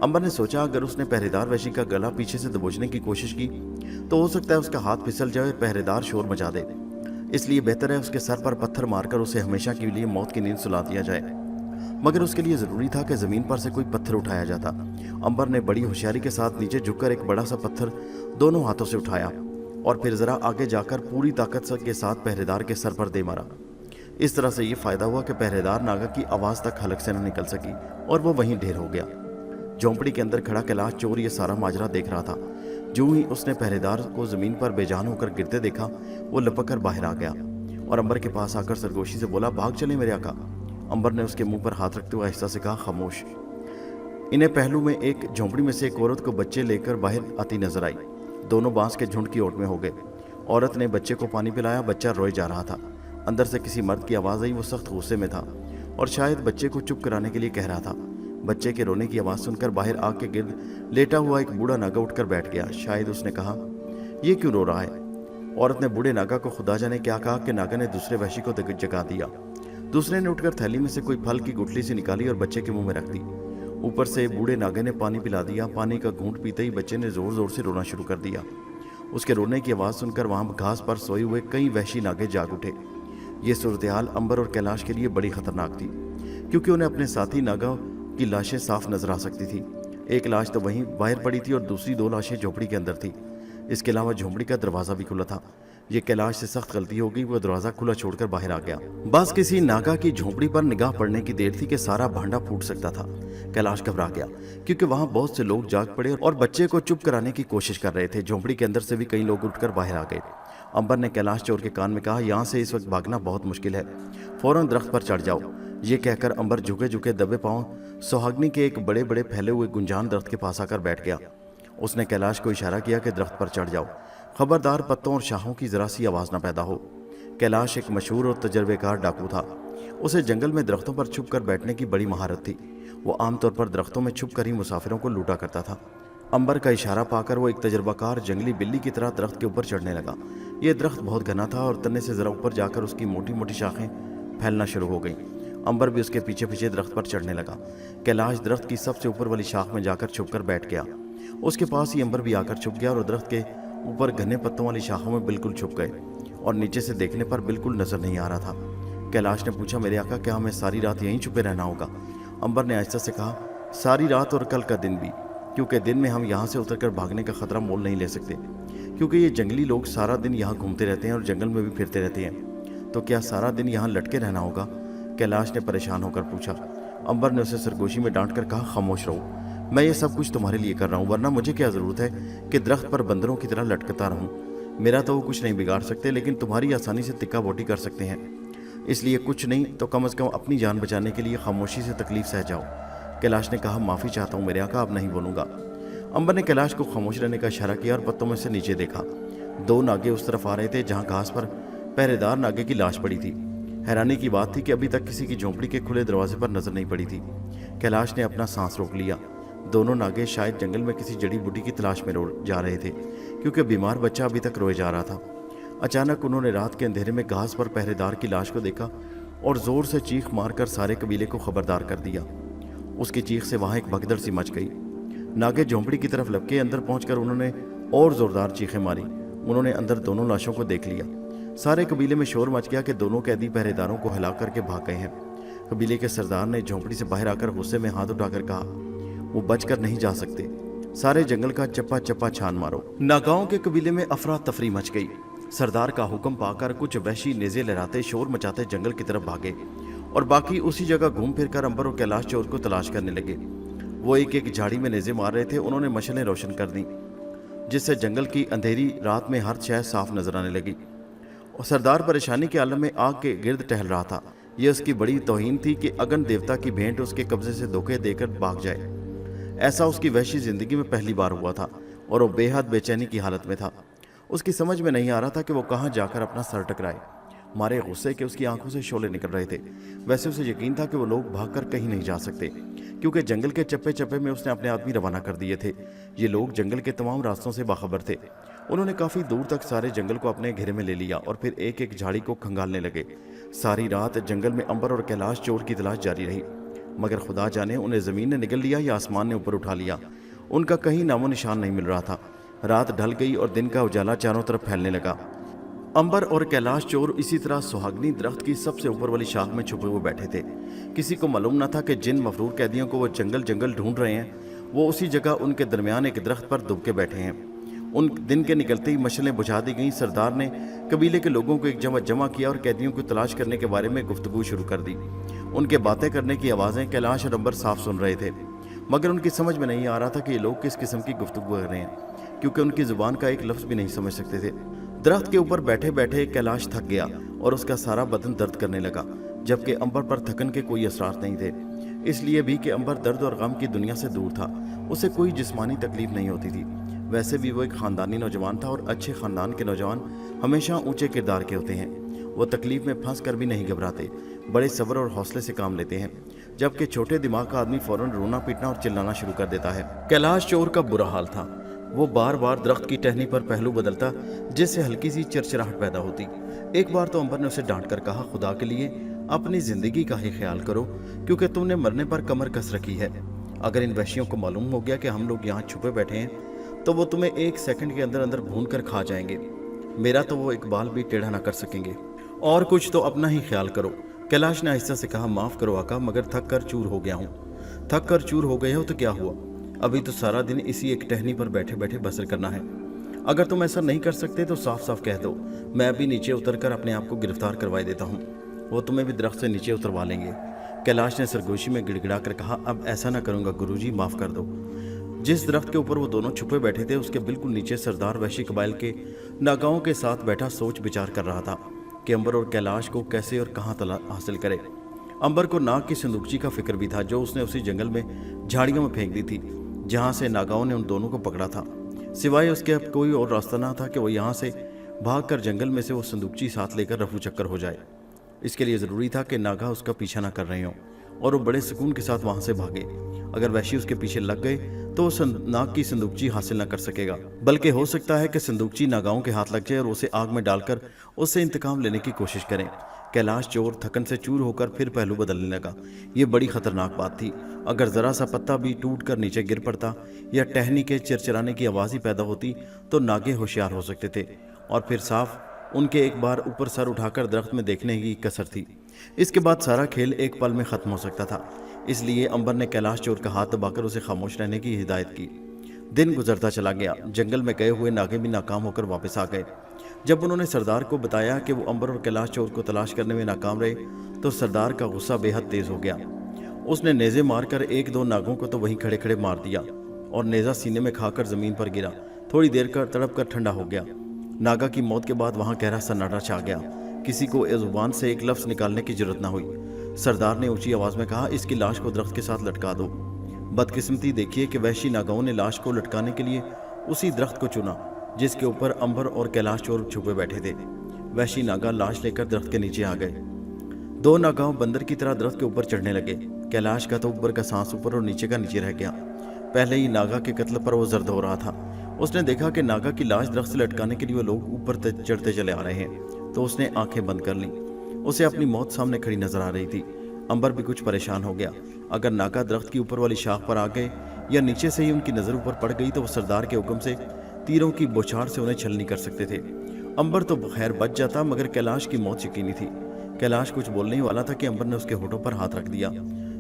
Speaker 1: अंबर ने सोचा अगर उसने पहरेदार वहशी का गला पीछे से दबोचने की कोशिश की तो हो सकता है उसका हाथ फिसल जाए और पहरेदार शोर मचा दे। इसलिए बेहतर है उसके सर पर पत्थर मारकर उसे हमेशा के लिए मौत की नींद सुला दिया जाए। मगर उसके लिए ज़रूरी था कि ज़मीन पर से कोई पत्थर उठाया जाता। अंबर ने बड़ी होशियारी के साथ नीचे झुककर एक बड़ा सा पत्थर दोनों हाथों से उठाया और फिर ज़रा आगे जाकर पूरी ताकत के साथ पहरेदार के सर पर दे मारा। इस तरह से ये फ़ायदा हुआ कि पहरेदार नागा की आवाज़ तक हलक से न निकल सकी और वो वहीं ढेर हो गया। झोंपड़ी के अंदर खड़ा कैलाश चोर ये सारा माजरा देख रहा था। जो ही उसने पहरेदार को ज़मीन पर बेजान होकर गिरते देखा वो लपक कर बाहर आ गया और अंबर के पास आकर सरगोशी से बोला, भाग चले मेरे आका। अंबर ने उसके मुंह पर हाथ रखते हुए आहिस्ता से कहा, खामोश। इन्हें पहलू में एक झोंपड़ी में से एक औरत को बच्चे लेकर बाहर आती नजर आई। दोनों बांस के झुंड की ओट में हो गए। औरत ने बच्चे को पानी पिलाया। बच्चा रोए जा रहा था। अंदर से किसी मर्द की आवाज़ आई। वो सख्त गुस्से में था और शायद बच्चे को चुप कराने के लिए कह रहा था। बच्चे के रोने की आवाज़ सुनकर बाहर आग के गिर्द लेटा हुआ एक बूढ़ा नागा उठकर बैठ गया। शायद उसने कहा, ये क्यों रो रहा है? औरत ने बूढ़े नागा को खुदा जाने क्या कहा कि नागा ने दूसरे वहशी को जगा दिया। दूसरे ने उठकर थैली में से कोई फल की गुठली से निकाली और बच्चे के मुंह में रख दी। ऊपर से बूढ़े नागे ने पानी पिला दिया। पानी का घूंट पीते ही बच्चे ने जोर जोर से रोना शुरू कर दिया। उसके रोने की आवाज़ सुनकर वहाँ घास पर सोए हुए कई वहशी नागे जाग उठे। ये सूरत हाल अंबर और कैलाश के लिए बड़ी खतरनाक थी क्योंकि उन्हें अपने साथी नागा की लाशें साफ नजर आ सकती थी। एक लाश तो वहीं बाहर पड़ी थी और दूसरी दो लाशें झोंपड़ी के अंदर थी। इसके अलावा झोंपड़ी का दरवाज़ा भी खुला था। ये कैलाश से सख्त गलती हो गई। वो दरवाज़ा खुला छोड़कर बाहर आ गया। बस किसी नागा की झोंपड़ी पर निगाह पड़ने की देर थी कि सारा भांडा फूट सकता था। कैलाश घबरा गया क्योंकि वहाँ बहुत से लोग जाग पड़े और बच्चे को चुप कराने की कोशिश कर रहे थे। झोंपड़ी के अंदर से भी कई लोग उठकर बाहर आ गए। अंबर ने कैलाश चोर के कान में कहा, यहाँ से इस वक्त भागना बहुत मुश्किल है, फौरन दरख्त पर चढ़ जाओ। ये कहकर अंबर झुके झुके दबे पांव सुहागनी के एक बड़े बड़े फैले हुए गुंजान दरख्त के पास आकर बैठ गया। उसने कैलाश को इशारा किया कि दरख्त पर चढ़ जाओ, खबरदार पत्तों और शाहों की जरा सी आवाज़ न पैदा हो। कैलाश एक मशहूर और तजर्बेकार डाकू था। उसे जंगल में दरख्तों पर छुप कर बैठने की बड़ी महारत थी। वो आमतौर पर दरख्तों में छुप कर ही मुसाफिरों को लूटा करता था। अंबर का इशारा पाकर वो एक तजर्बाकार जंगली बिल्ली की तरह दरख्त के ऊपर चढ़ने लगा। ये दरख्त बहुत घना था और तने से ज़रा ऊपर जाकर उसकी मोटी मोटी शाखें फैलना शुरू हो गईं। अंबर भी उसके पीछे पीछे दरख्त पर चढ़ने लगा। कैलाश दरख्त की सबसे ऊपर वाली शाख में जाकर छुपकर बैठ गया। उसके पास ही अंबर भी आकर छुप गया और दरख्त के ऊपर घने पत्तों वाली शाखों में बिल्कुल छुप गए और नीचे से देखने पर बिल्कुल नजर नहीं आ रहा था। कैलाश ने पूछा, मेरे आका, क्या हमें सारी रात यहीं छुपे रहना होगा? अंबर ने आहिस्ता से कहा, सारी रात और कल का दिन भी, क्योंकि दिन में हम यहाँ से उतरकर भागने का खतरा मोल नहीं ले सकते, क्योंकि ये जंगली लोग सारा दिन यहाँ घूमते रहते हैं और जंगल में भी फिरते रहते हैं। तो क्या सारा दिन यहाँ लटके रहना होगा? कैलाश ने परेशान होकर पूछा। अंबर ने उसे सरगोशी में डांट कर कहा, खामोश रहो, मैं ये सब कुछ तुम्हारे लिए कर रहा हूँ, वरना मुझे क्या ज़रूरत है कि दरख्त पर बंदरों की तरह लटकता रहूँ। मेरा तो वो कुछ नहीं बिगाड़ सकते, लेकिन तुम्हारी आसानी से तिक्का बोटी कर सकते हैं। इसलिए कुछ नहीं तो कम से कम अपनी जान बचाने के लिए खामोशी से तकलीफ सह जाओ। कैलाश ने कहा, माफ़ी चाहता हूँ मेरे आका, अब नहीं बोलूँगा। अंबर ने कैलाश को खामोश रहने का इशारा किया और पत्तों में से नीचे देखा। दो नागे उस तरफ आ रहे थे जहाँ घास पर पहरेदार नागे की लाश पड़ी थी। हैरानी की बात थी कि अभी तक किसी की झोंपड़ी के खुले दरवाजे पर नजर नहीं पड़ी थी। कैलाश ने अपना सांस रोक लिया। दोनों नागे शायद जंगल में किसी जड़ी बूटी की तलाश में जा रहे थे, क्योंकि बीमार बच्चा अभी तक रोए जा रहा था। अचानक उन्होंने रात के अंधेरे में घास पर पहरेदार की लाश को देखा और जोर से चीख मारकर सारे कबीले को खबरदार कर दिया। उसकी चीख से वहाँ एक भगदड़ सी मच गई। नागे झोंपड़ी की तरफ लपके अंदर पहुंचकर उन्होंने और जोरदार चीखें मारी। उन्होंने अंदर दोनों लाशों को देख लिया। सारे कबीले में शोर मच गया कि दोनों कैदी पहरेदारों को हिला करके भाग गए हैं। कबीले के सरदार ने झोंपड़ी से बाहर आकर गुस्से में हाथ उठाकर कहा, वो बचकर नहीं जा सकते, सारे जंगल का चप्पा चप्पा छान मारो। नागाओं के कबीले में अफरा तफरी मच गई। सरदार का हुक्म पाकर कुछ वहशी नेज़े लहराते शोर मचाते जंगल की तरफ भागे और बाकी उसी जगह घूम फिर कर अंबर और कैलाश चोर को तलाश करने लगे। वो एक एक झाड़ी में नेज़े मार रहे थे। उन्होंने मशलें रोशन कर दी, जिससे जंगल की अंधेरी रात में हर शय साफ नजर आने लगी। और सरदार परेशानी के आलम में आग के गिर्द टहल रहा था। ये उसकी बड़ी तौहीन थी कि अगन देवता की भेंट उसके कब्जे से धोखे देकर भाग जाए। ऐसा उसकी वहशी जिंदगी में पहली बार हुआ था और वो बेहद बेचैनी की हालत में था। उसकी समझ में नहीं आ रहा था कि वो कहाँ जाकर अपना सर टकराए। मारे गुस्से के उसकी आंखों से शोले निकल रहे थे। वैसे उसे यकीन था कि वो लोग भागकर कहीं नहीं जा सकते, क्योंकि जंगल के चप्पे चप्पे में उसने अपने आदमी रवाना कर दिए थे। ये लोग जंगल के तमाम रास्तों से बाखबर थे। उन्होंने काफ़ी दूर तक सारे जंगल को अपने घेरे में ले लिया और फिर एक एक झाड़ी को खंगालने लगे। सारी रात जंगल में अंबर और कैलाश चोर की तलाश जारी रही, मगर खुदा जाने उन्हें ज़मीन ने निगल लिया या आसमान ने ऊपर उठा लिया। उनका कहीं नामो निशान नहीं मिल रहा था। रात ढल गई और दिन का उजाला चारों तरफ फैलने लगा। अंबर और कैलाश चोर इसी तरह सुहागनी दरख्त की सबसे ऊपर वाली शाख में छुपे हुए बैठे थे। किसी को मालूम न था कि जिन मफरूर कैदियों को वो जंगल जंगल ढूंढ रहे हैं, वो उसी जगह उनके दरमियान एक दरख्त पर दुब के बैठे हैं। उन दिन के निकलते ही मशलें बुझा दी गईं। सरदार ने कबीले के लोगों को एक जमा किया और कैदियों को तलाश करने के बारे में गुफ्तगू शुरू कर दी। उनके बातें करने की आवाज़ें कैलाश और अंबर साफ सुन रहे थे, मगर उनकी समझ में नहीं आ रहा था कि ये लोग किस किस्म की गुफ्तगू कर रहे हैं, क्योंकि उनकी ज़ुबान का एक लफ्ज़ भी नहीं समझ सकते थे। दरख्त के ऊपर बैठे बैठे कैलाश थक गया और उसका सारा बदन दर्द करने लगा, जबकि अंबर पर थकन के कोई असरार नहीं थे। इसलिए भी कि अंबर दर्द और गम की दुनिया से दूर था, उसे कोई जिस्मानी तकलीफ नहीं होती थी। वैसे भी वो एक ख़ानदानी नौजवान था और अच्छे ख़ानदान के नौजवान हमेशा ऊंचे किरदार के होते हैं। वो तकलीफ में फंस कर भी नहीं घबराते, बड़े सब्र और हौसले से काम लेते हैं, जबकि छोटे दिमाग का आदमी फौरन रोना पीटना और चिल्लाना शुरू कर देता है। कैलाश चोर का बुरा हाल था। वो बार बार दरख्त की टहनी पर पहलू बदलता, जिससे हल्की सी चिरचिराहट पैदा होती। एक बार तो अंबर ने उसे डांट कर कहा, खुदा के लिए अपनी जिंदगी का ही ख्याल करो, क्योंकि तुमने मरने पर कमर कस रखी है। अगर इन वहशियों को मालूम हो गया कि हम लोग यहाँ छुपे बैठे हैं, तो वो तुम्हें एक सेकंड के अंदर अंदर भून कर खा जाएंगे। मेरा तो वो एक बाल भी टेढ़ा ना कर सकेंगे। और कुछ तो अपना ही ख्याल करो। कैलाश ने आहिस्ता से कहा, माफ़ करो आका, मगर थक कर चूर हो गया हूँ। थक कर चूर हो गए हो तो क्या हुआ? अभी तो सारा दिन इसी एक टहनी पर बैठे बैठे बसर करना है। अगर तुम ऐसा नहीं कर सकते तो साफ साफ कह दो, मैं अभी नीचे उतर कर अपने आप को गिरफ्तार करवाई देता हूँ। वो तुम्हें भी दरख्त से नीचे उतरवा लेंगे। कैलाश ने सरगोशी में गिड़गिड़ा कर कहा, अब ऐसा ना करूँगा गुरुजी, माफ़ कर दो। जिस दरख्त के ऊपर वो दोनों छुपे बैठे थे, उसके बिल्कुल नीचे सरदार वहशी कबाइल के नागाओं के साथ बैठा सोच विचार कर रहा था कि अंबर और कैलाश को कैसे और कहाँ तला हासिल करे। अंबर को नाग की संदूकची का फिक्र भी था, जो उसने उसी जंगल में झाड़ियों में फेंक दी थी जहाँ से नागाओं ने उन दोनों को पकड़ा था। सिवाय उसके अब कोई और रास्ता ना था कि वो यहाँ से भागकर जंगल में से वो संदूकची साथ लेकर रफू चक्कर हो जाए। इसके लिए ज़रूरी था कि नागा उसका पीछा ना कर रहे हों और वो बड़े सुकून के साथ वहाँ से भागे। अगर वहशी उसके पीछे लग गए तो वो नाग की संदूकची हासिल न कर सकेगा, बल्कि हो सकता है कि संदूकची नागाओं के हाथ लग जाए और उसे आग में डालकर उससे इंतकाम लेने की कोशिश करें। कैलाश चोर थकन से चूर होकर फिर पहलू बदलने लगा। ये बड़ी खतरनाक बात थी। अगर ज़रा सा पत्ता भी टूट कर नीचे गिर पड़ता या टहनी के चिरचिराने की आवाज़ ही पैदा होती तो नागे होशियार हो सकते थे और फिर साफ उनके एक बार ऊपर सर उठाकर दरख्त में देखने की कसर थी। इसके बाद सारा खेल एक पल में ख़त्म हो सकता था। इसलिए अंबर ने कैलाश चोर का हाथ दबाकर उसे खामोश रहने की हिदायत की। दिन गुजरता चला गया। जंगल में गए हुए नागे भी नाकाम होकर वापस आ गए। जब उन्होंने सरदार को बताया कि वो अंबर और कैलाश चोर को तलाश करने में नाकाम रहे, तो सरदार का गुस्सा बेहद तेज हो गया। उसने नेज़े मारकर एक दो नागों को तो वहीं खड़े खड़े मार दिया और नेज़ा सीने में खाकर ज़मीन पर गिरा। थोड़ी देर कर तड़प कर ठंडा हो गया। नागा की मौत के बाद वहाँ गहरा सन्नाटा छा गया। किसी को ज़ुबान से एक लफ्ज़ निकालने की जरूरत ना हुई। सरदार ने ऊंची आवाज़ में कहा, इसकी लाश को दरख्त के साथ लटका दो। बदकिस्मती देखिए कि वहशी नागाओं ने लाश को लटकाने के लिए उसी दरख्त को चुना जिसके ऊपर अंबर और कैलाश चोर छुपे बैठे थे। वहशी नागा लाश लेकर दरख्त के नीचे आ गए। दो नागाओं बंदर की तरह दरख्त के ऊपर चढ़ने लगे। कैलाश का तो ऊपर का सांस ऊपर और नीचे का नीचे रह गया। पहले ही नागा के कत्ल पर वो जर्द हो रहा था। उसने देखा कि नागा की लाश दरख्त से लटकाने के लिए वो लोग ऊपर चढ़ते चले आ रहे हैं, तो उसने आंखें बंद कर लीं। उसे अपनी मौत सामने खड़ी नजर आ रही थी। अंबर भी कुछ परेशान हो गया। अगर नागा दरख्त की ऊपर वाली शाख पर आ गए या नीचे से ही उनकी नज़र ऊपर पड़ गई तो वो सरदार के हुक्म से तीरों की बौछार से उन्हें छलनी कर सकते थे। अंबर तो खैर बच जाता, मगर कैलाश की मौत यकीनी थी। कैलाश कुछ बोलने ही वाला था कि अंबर ने उसके होठों पर हाथ रख दिया,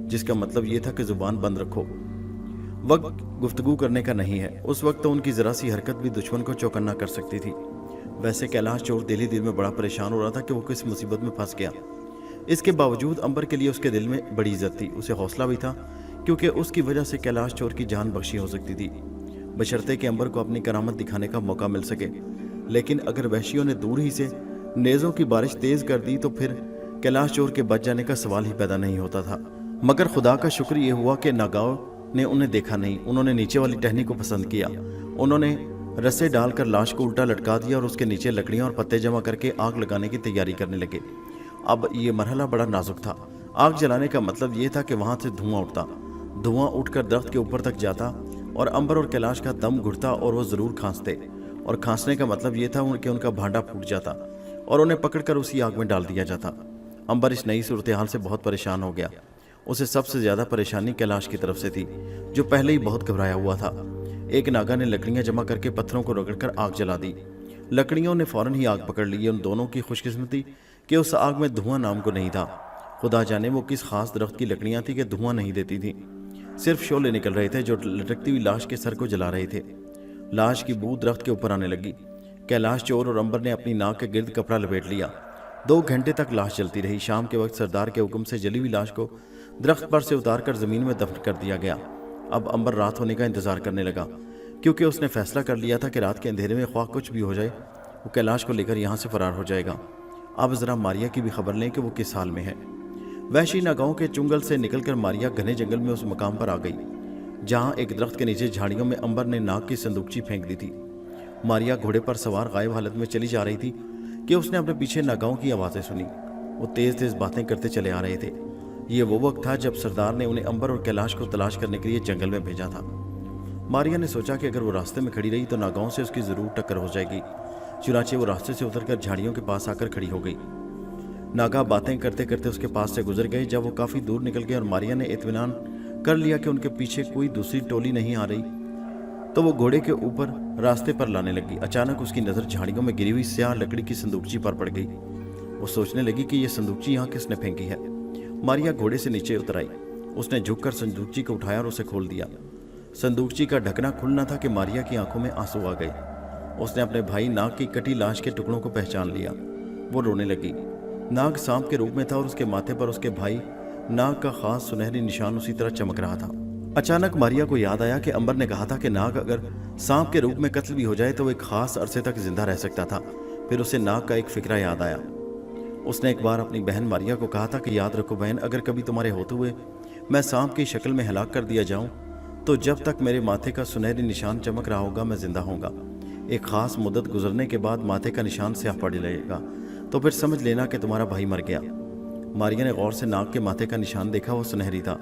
Speaker 1: जिसका मतलब ये था कि जुबान बंद रखो, वक्त गुफ्तगू करने का नहीं है। उस वक्त तो उनकी ज़रा सी हरकत भी दुश्मन को चौकन्ना कर सकती थी। वैसे कैलाश चोर दिल ही दिल में बड़ा परेशान हो रहा था कि वो किस मुसीबत में फंस गया। इसके बावजूद अंबर के लिए उसके दिल में बड़ी इज्जत थी। उसे हौसला भी था, क्योंकि उसकी वजह से कैलाश चोर की जान बख्शी हो सकती थी, बशर्ते कि अंबर को अपनी करामत दिखाने का मौका मिल सके। लेकिन अगर वहशियों ने दूर ही से नेज़ों की बारिश तेज़ कर दी तो फिर कैलाश चोर के बच जाने का सवाल ही पैदा नहीं होता था। मगर खुदा का शुक्र ये हुआ कि नागाओं ने उन्हें देखा नहीं। उन्होंने नीचे वाली टहनी को पसंद किया। उन्होंने रस्से डालकर लाश को उल्टा लटका दिया और उसके नीचे लकड़ियां और पत्ते जमा करके आग लगाने की तैयारी करने लगे। अब ये मरहला बड़ा नाजुक था। आग जलाने का मतलब ये था कि वहां से धुआं उठता, धुआं उठकर दरख्त के ऊपर तक जाता और अंबर और कैलाश का दम घुटता और वो जरूर खांसते, और खांसने का मतलब ये था कि उनका भांडा फूट जाता और उन्हें पकड़कर उसी आग में डाल दिया जाता। अंबर इस नई सूरत हाल से बहुत परेशान हो गया। उसे सबसे ज्यादा परेशानी कैलाश की तरफ से थी, जो पहले ही बहुत घबराया हुआ था। एक नागा ने लकड़ियां जमा करके पत्थरों को रगड़कर आग जला दी। लकड़ियों ने फौरन ही आग पकड़ ली। उन दोनों की खुशकिस्मती कि उस आग में धुआं नाम को नहीं था। खुदा जाने वो किस खास दरख्त की लकड़ियां थी कि धुआं नहीं देती थी, सिर्फ शोले निकल रहे थे जो लटकती हुई लाश के सर को जला रहे थे। लाश की बू दरख्त के ऊपर आने लगी। कैलाश चोर और अंबर ने अपनी नाक के गिर्द कपड़ा लपेट लिया। 2 घंटे तक लाश जलती रही। शाम के वक्त सरदार के हुक्म से जली हुई लाश को दरख्त पर से उतारकर जमीन में दफन कर दिया गया। अब अंबर रात होने का इंतजार करने लगा, क्योंकि उसने फैसला कर लिया था कि रात के अंधेरे में ख्वाह कुछ भी हो जाए, वो कैलाश को लेकर यहाँ से फरार हो जाएगा। अब जरा मारिया की भी खबर लें कि वो किस हाल में है। वहशी नागाओं के चुंगल से निकलकर मारिया घने जंगल में उस मकाम पर आ गई जहाँ एक दरख्त के नीचे झाड़ियों में अंबर ने नाग की संदूकची फेंक दी थी। मारिया घोड़े पर सवार गायब हालत में चली जा रही थी कि उसने अपने पीछे नागाओं की आवाज़ें सुनी। वो तेज तेज बातें करते चले आ रहे थे। ये वो वक्त था जब सरदार ने उन्हें अंबर और कैलाश को तलाश करने के लिए जंगल में भेजा था। मारिया ने सोचा कि अगर वो रास्ते में खड़ी रही तो नागाओं से उसकी जरूर टक्कर हो जाएगी। चुनाचे वो रास्ते से उतरकर झाड़ियों के पास आकर खड़ी हो गई। नागा बातें करते करते उसके पास से गुजर गए। जब वो काफी दूर निकल गए और मारिया ने इत्मीनान कर लिया कि उनके पीछे कोई दूसरी टोली नहीं आ रही, तो वो घोड़े के ऊपर रास्ते पर लाने लगी। अचानक उसकी नजर झाड़ियों में गिरी हुई स्याह लकड़ी की संदूकची पर पड़ गई। वो सोचने लगी कि यह संदूकची यहाँ किसने फेंकी है। मारिया घोड़े से नीचे उतर आई। उसने झुककर संदूकची को उठाया और उसे खोल दिया। संदूकची का ढकना खुलना था कि मारिया की आंखों में आंसू आ गए। उसने अपने भाई नाग की कटी लाश के टुकड़ों को पहचान लिया। वो रोने लगी। नाग सांप के रूप में था और उसके माथे पर उसके भाई नाग का खास सुनहरी निशान उसी तरह चमक रहा था। अचानक मारिया को याद आया कि अंबर ने कहा था कि नाग अगर सांप के रूप में कत्ल भी हो जाए तो वो एक खास अरसे तक जिंदा रह सकता था। फिर उसे नाग का एक फिक्रा याद आया। उसने एक बार अपनी बहन मारिया को कहा था कि याद रखो बहन, अगर कभी तुम्हारे होते हुए मैं सांप की शक्ल में हलाक कर दिया जाऊं तो जब तक मेरे माथे का सुनहरी निशान चमक रहा होगा मैं जिंदा होऊंगा। एक खास मुद्दत गुजरने के बाद माथे का निशान स्याह पड़ लगेगा तो फिर समझ लेना कि तुम्हारा भाई मर गया। मारिया ने गौर से नाग के माथे का निशान देखा। वो सुनहरी था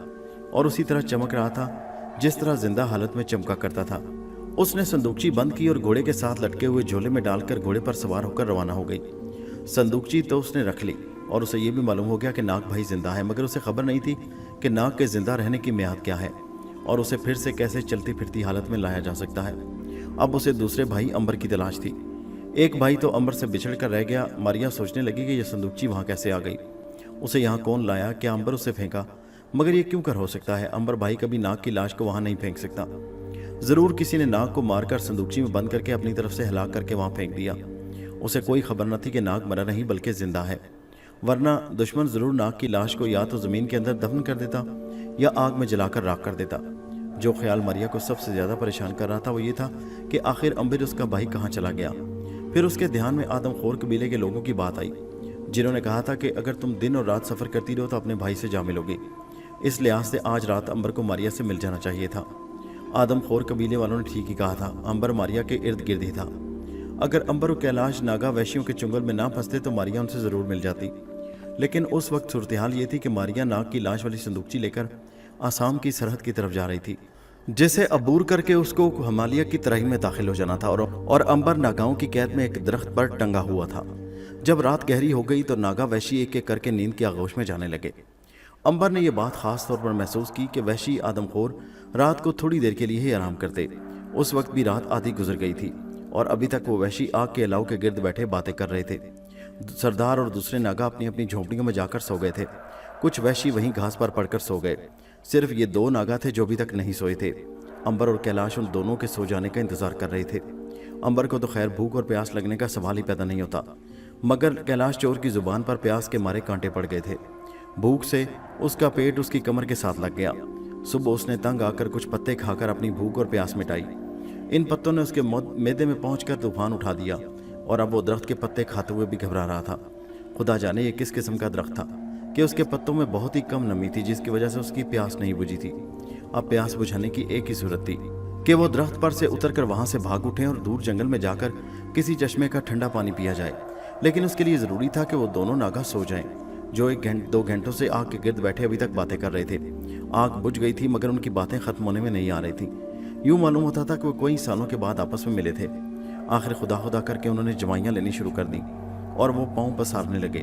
Speaker 1: और उसी तरह चमक रहा था जिस तरह जिंदा हालत में चमका करता था। उसने संदूकची बंद की और घोड़े के साथ लटके हुए झोले में डालकर घोड़े पर सवार होकर रवाना हो गई। संदूकची तो उसने रख ली और उसे यह भी मालूम हो गया कि नाग भाई जिंदा है, मगर उसे खबर नहीं थी कि नाग के जिंदा रहने की मियाद क्या है और उसे फिर से कैसे चलती फिरती हालत में लाया जा सकता है। अब उसे दूसरे भाई अंबर की तलाश थी। एक भाई तो अंबर से बिछड़ कर रह गया। मारिया सोचने लगी कि यह संदूकची वहां कैसे आ गई, उसे यहाँ कौन लाया, क्या अंबर उसे फेंका, मगर ये क्यों कर हो सकता है। अंबर भाई कभी नाग की लाश को वहां नहीं फेंक सकता। जरूर किसी ने नाग को मारकर संदूकची में बंद करके अपनी तरफ से हिला करके वहां फेंक दिया। उसे कोई खबर न थी कि नाग मरा नहीं बल्कि जिंदा है, वरना दुश्मन जरूर नाग की लाश को या तो जमीन के अंदर दफन कर देता या आग में जलाकर राख कर देता। जो ख्याल मारिया को सबसे ज्यादा परेशान कर रहा था वो ये था कि आखिर अंबर उसका भाई कहाँ चला गया। फिर उसके ध्यान में आदमखोर कबीले के लोगों की बात आई, जिन्होंने कहा था कि अगर तुम दिन और रात सफर करती रहो तो अपने भाई से जा मिलोगे। इस लिहाज से आज रात अंबर को मारिया से मिल जाना चाहिए था। आदमखोर कबीले वालों ने ठीक ही कहा था। अंबर मारिया के इर्द गिर्द ही था। अगर अंबर और कैलाश नागा वैश्यों के चुंगल में ना फंसते तो मारिया उनसे जरूर मिल जाती, लेकिन उस वक्त सूरत हाल ये थी कि मारिया नाग की लाश वाली संदूकची लेकर आसाम की सरहद की तरफ जा रही थी, जिसे अबूर करके उसको हिमालय की तराई में दाखिल हो जाना था। और अंबर नागाओं की कैद में एक दरख्त पर टंगा हुआ था। जब रात गहरी हो गई तो नागा वैशी एक एक करके नींद की आगोश में जाने लगे। अंबर ने यह बात खास तौर पर महसूस की कि वैशी आदमखोर रात को थोड़ी देर के लिए ही आराम करते। उस वक्त भी रात आधी गुजर गई थी और अभी तक वो वैशी आग के अलाव के गिर्द बैठे बातें कर रहे थे। सरदार और दूसरे नागा अपनी अपनी झोंपड़ियों में जाकर सो गए थे। कुछ वैशी वहीं घास पर पड़कर सो गए। सिर्फ ये 2 नागा थे जो अभी तक नहीं सोए थे। अंबर और कैलाश उन दोनों के सो जाने का इंतजार कर रहे थे। अंबर को तो खैर भूख और प्यास लगने का सवाल ही पैदा नहीं होता, मगर कैलाश चोर की जुबान पर प्यास के मारे कांटे पड़ गए थे। भूख से उसका पेट उसकी कमर के साथ लग गया। सुबह उसने तंग आकर कुछ पत्ते खाकर अपनी भूख और प्यास मिटाई। इन पत्तों ने उसके मैदे में पहुंचकर तूफान उठा दिया और अब वो दरख्त के पत्ते खाते हुए भी घबरा रहा था। खुदा जाने ये किस किस्म का दरख्त था कि उसके पत्तों में बहुत ही कम नमी थी, जिसकी वजह से उसकी प्यास नहीं बुझी थी। अब प्यास बुझाने की एक ही सूरत थी कि वो दरख्त पर से उतरकर वहां से भाग उठें और दूर जंगल में जाकर किसी चश्मे का ठंडा पानी पिया जाए। लेकिन उसके लिए ज़रूरी था कि वो दोनों नागा सो जाएं, जो 1-2 घंटों से आग के गिर्द बैठे अभी तक बातें कर रहे थे। आग बुझ गई थी मगर उनकी बातें ख़त्म होने में नहीं आ रही थी। यूँ मालूम होता था कि वो कई सालों के बाद आपस में मिले थे। आखिर खुदा खुदा करके उन्होंने जवाइयाँ लेनी शुरू कर दी और वो पाँव पसारने लगे।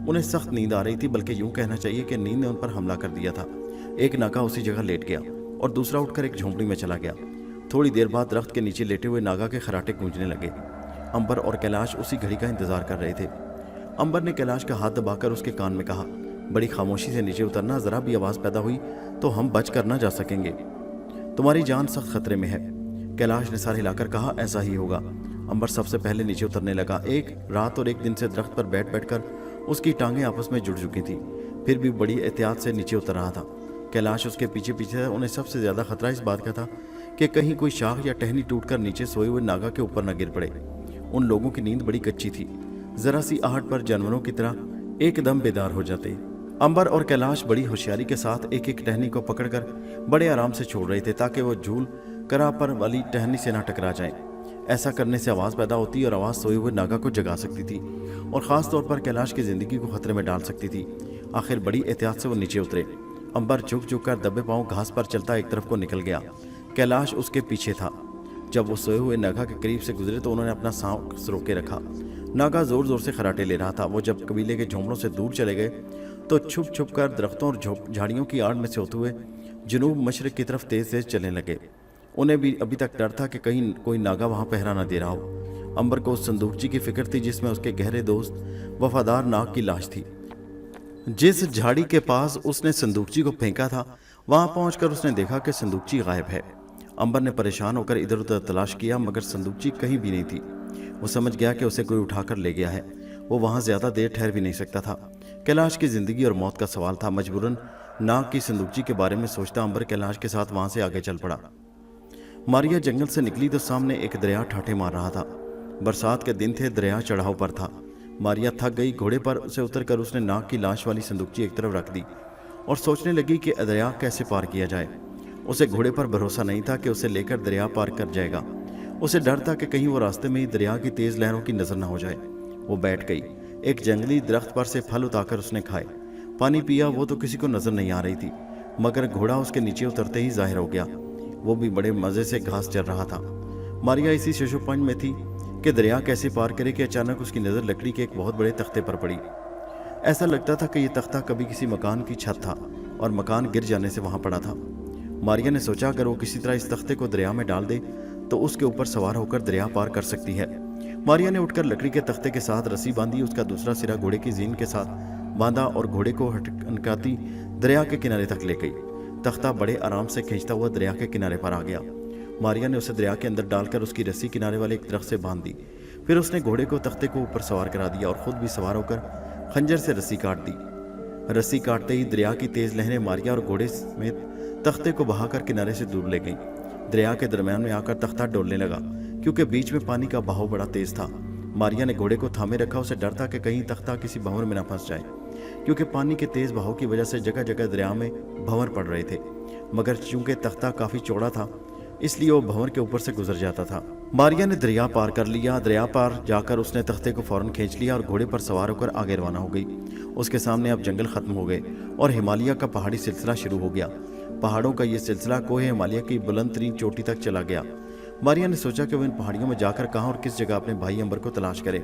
Speaker 1: उन्हें सख्त नींद आ रही थी, बल्कि यूँ कहना चाहिए कि नींद ने उन पर हमला कर दिया था। एक नागा उसी जगह लेट गया और दूसरा उठकर एक झोंपड़ी में चला गया। थोड़ी देर बाद दरख्त के नीचे लेटे हुए नागा के खराटे गूंजने लगे। अंबर और कैलाश उसी घड़ी का इंतजार कर रहे थे। अंबर ने कैलाश का हाथ दबाकर उसके कान में कहा, बड़ी खामोशी से नीचे उतरना, जरा भी आवाज़ पैदा हुई तो हम बच कर ना जा सकेंगे, तुम्हारी जान सख्त खतरे में है। कैलाश ने सर हिलाकर कहा, ऐसा ही होगा। अंबर सबसे पहले नीचे उतरने लगा। एक रात और एक दिन से दरख्त पर बैठ बैठकर उसकी टांगें आपस में जुड़ चुकी थी, फिर भी बड़ी एहतियात से नीचे उतर रहा था। कैलाश उसके पीछे पीछे था। उन्हें सबसे ज़्यादा खतरा इस बात का था कि कहीं कोई शाख या टहनी टूटकर नीचे सोए हुए नागा के ऊपर न गिर पड़े। उन लोगों की नींद बड़ी कच्ची थी, जरा सी आहट पर जानवरों की तरह एकदम बेदार हो जाते। अंबर और कैलाश बड़ी होशियारी के साथ एक एक टहनी को पकड़कर बड़े आराम से छोड़ रहे थे ताकि वो झूल करा पर वाली टहनी से ना टकरा जाए। ऐसा करने से आवाज़ पैदा होती और आवाज़ सोए हुए नागा को जगा सकती थी और ख़ास तौर पर कैलाश की ज़िंदगी को खतरे में डाल सकती थी। आखिर बड़ी एहतियात से वो नीचे उतरे। अंबर झुक झुक कर दबे पाँव घास पर चलता एक तरफ को निकल गया। कैलाश उसके पीछे था। जब वो सोए हुए नागा के करीब से गुजरे तो उन्होंने अपना सांस रोके रखा। नागा ज़ोर ज़ोर से खराटे ले रहा था। वो जब कबीले के झोंपड़ों से दूर चले गए तो छुप छुप कर दरख्तों और झाड़ियों की आड़ में से होते हुए जनूब मशरक़ की तरफ तेज़ तेज़ चलने लगे। उन्हें भी अभी तक डर था कि कहीं कोई नागा वहाँ पहरा न दे रहा हो। अंबर को उस संदूकची की फिक्र थी जिसमें उसके गहरे दोस्त वफादार नाग की लाश थी। जिस झाड़ी के पास उसने संदूकची को फेंका था, वहाँ पहुँचकर उसने देखा कि संदूकची गायब है। अंबर ने परेशान होकर इधर उधर तलाश किया मगर संदूकची कहीं भी नहीं थी। वो समझ गया कि उसे कोई उठाकर ले गया है। वो वहाँ ज़्यादा देर ठहर भी नहीं सकता था। कैलाश की ज़िंदगी और मौत का सवाल था। मजबूरन नाग की संदूकची के बारे में सोचता अंबर कैलाश के साथ वहाँ से आगे चल पड़ा। मारिया जंगल से निकली तो सामने एक दरिया ठाठे मार रहा था। बरसात के दिन थे, दरिया चढ़ाव पर था। मारिया थक गई। घोड़े पर से उतरकर उसने नाग की लाश वाली संदूकची एक तरफ रख दी और सोचने लगी कि दरिया कैसे पार किया जाए। उसे घोड़े पर भरोसा नहीं था कि उसे लेकर दरिया पार कर जाएगा। उसे डर था कि कहीं वो रास्ते में ही दरिया की तेज़ लहरों की नज़र न हो जाए। वो बैठ गई। एक जंगली दरख्त पर से फल उतारकर उसने खाए, पानी पिया। वो तो किसी को नज़र नहीं आ रही थी मगर घोड़ा उसके नीचे उतरते ही जाहिर हो गया। वो भी बड़े मज़े से घास चर रहा था। मारिया इसी शशोपंज में थी कि दरिया कैसे पार करे कि अचानक उसकी नज़र लकड़ी के एक बहुत बड़े तख्ते पर पड़ी। ऐसा लगता था कि यह तख्ता कभी किसी मकान की छत था और मकान गिर जाने से वहाँ पड़ा था। मारिया ने सोचा अगर वो किसी तरह इस तख्ते को दरिया में डाल दे तो उसके ऊपर सवार होकर दरिया पार कर सकती है। मारिया ने उठकर लकड़ी के तख्ते के साथ रस्सी बांधी, उसका दूसरा सिरा घोड़े की जीन के साथ बांधा और घोड़े को हटकाती दरिया के किनारे तक ले गई। तख्ता बड़े आराम से खींचता हुआ दरिया के किनारे पर आ गया। मारिया ने उसे दरिया के अंदर डालकर उसकी रस्सी किनारे वाले एक दरख्त से बांध दी। फिर उसने घोड़े को तख्ते को ऊपर सवार करा दिया और खुद भी सवार होकर खंजर से रस्सी काट दी। रस्सी काटते ही दरिया की तेज लहरें मारिया और घोड़े समेत तख्ते को बहाकर किनारे से दूर ले गई। दरिया के दरमियान में आकर तख्ता डोलने लगा क्योंकि बीच में पानी का बहाव बड़ा तेज था। मारिया ने घोड़े को थामे रखा। उसे डर था कि कहीं तख्ता किसी भंवर में न फंस जाए क्योंकि पानी के तेज बहाव की वजह से जगह जगह दरिया में भंवर पड़ रहे थे। मगर चूंकि तख्ता काफी चौड़ा था इसलिए वो भंवर के ऊपर से गुजर जाता था। मारिया ने दरिया पार कर लिया। दरिया पार जाकर उसने तख्ते को फौरन खींच लिया और घोड़े पर सवार होकर आगे रवाना हो गई। उसके सामने अब जंगल खत्म हो गए और हिमालय का पहाड़ी सिलसिला शुरू हो गया। पहाड़ों का ये सिलसिला कोहे हिमालय की बुलंद तरीन चोटी तक चला गया। मारिया ने सोचा कि वो इन पहाड़ियों में जाकर कहाँ और किस जगह अपने भाई अंबर को तलाश करे।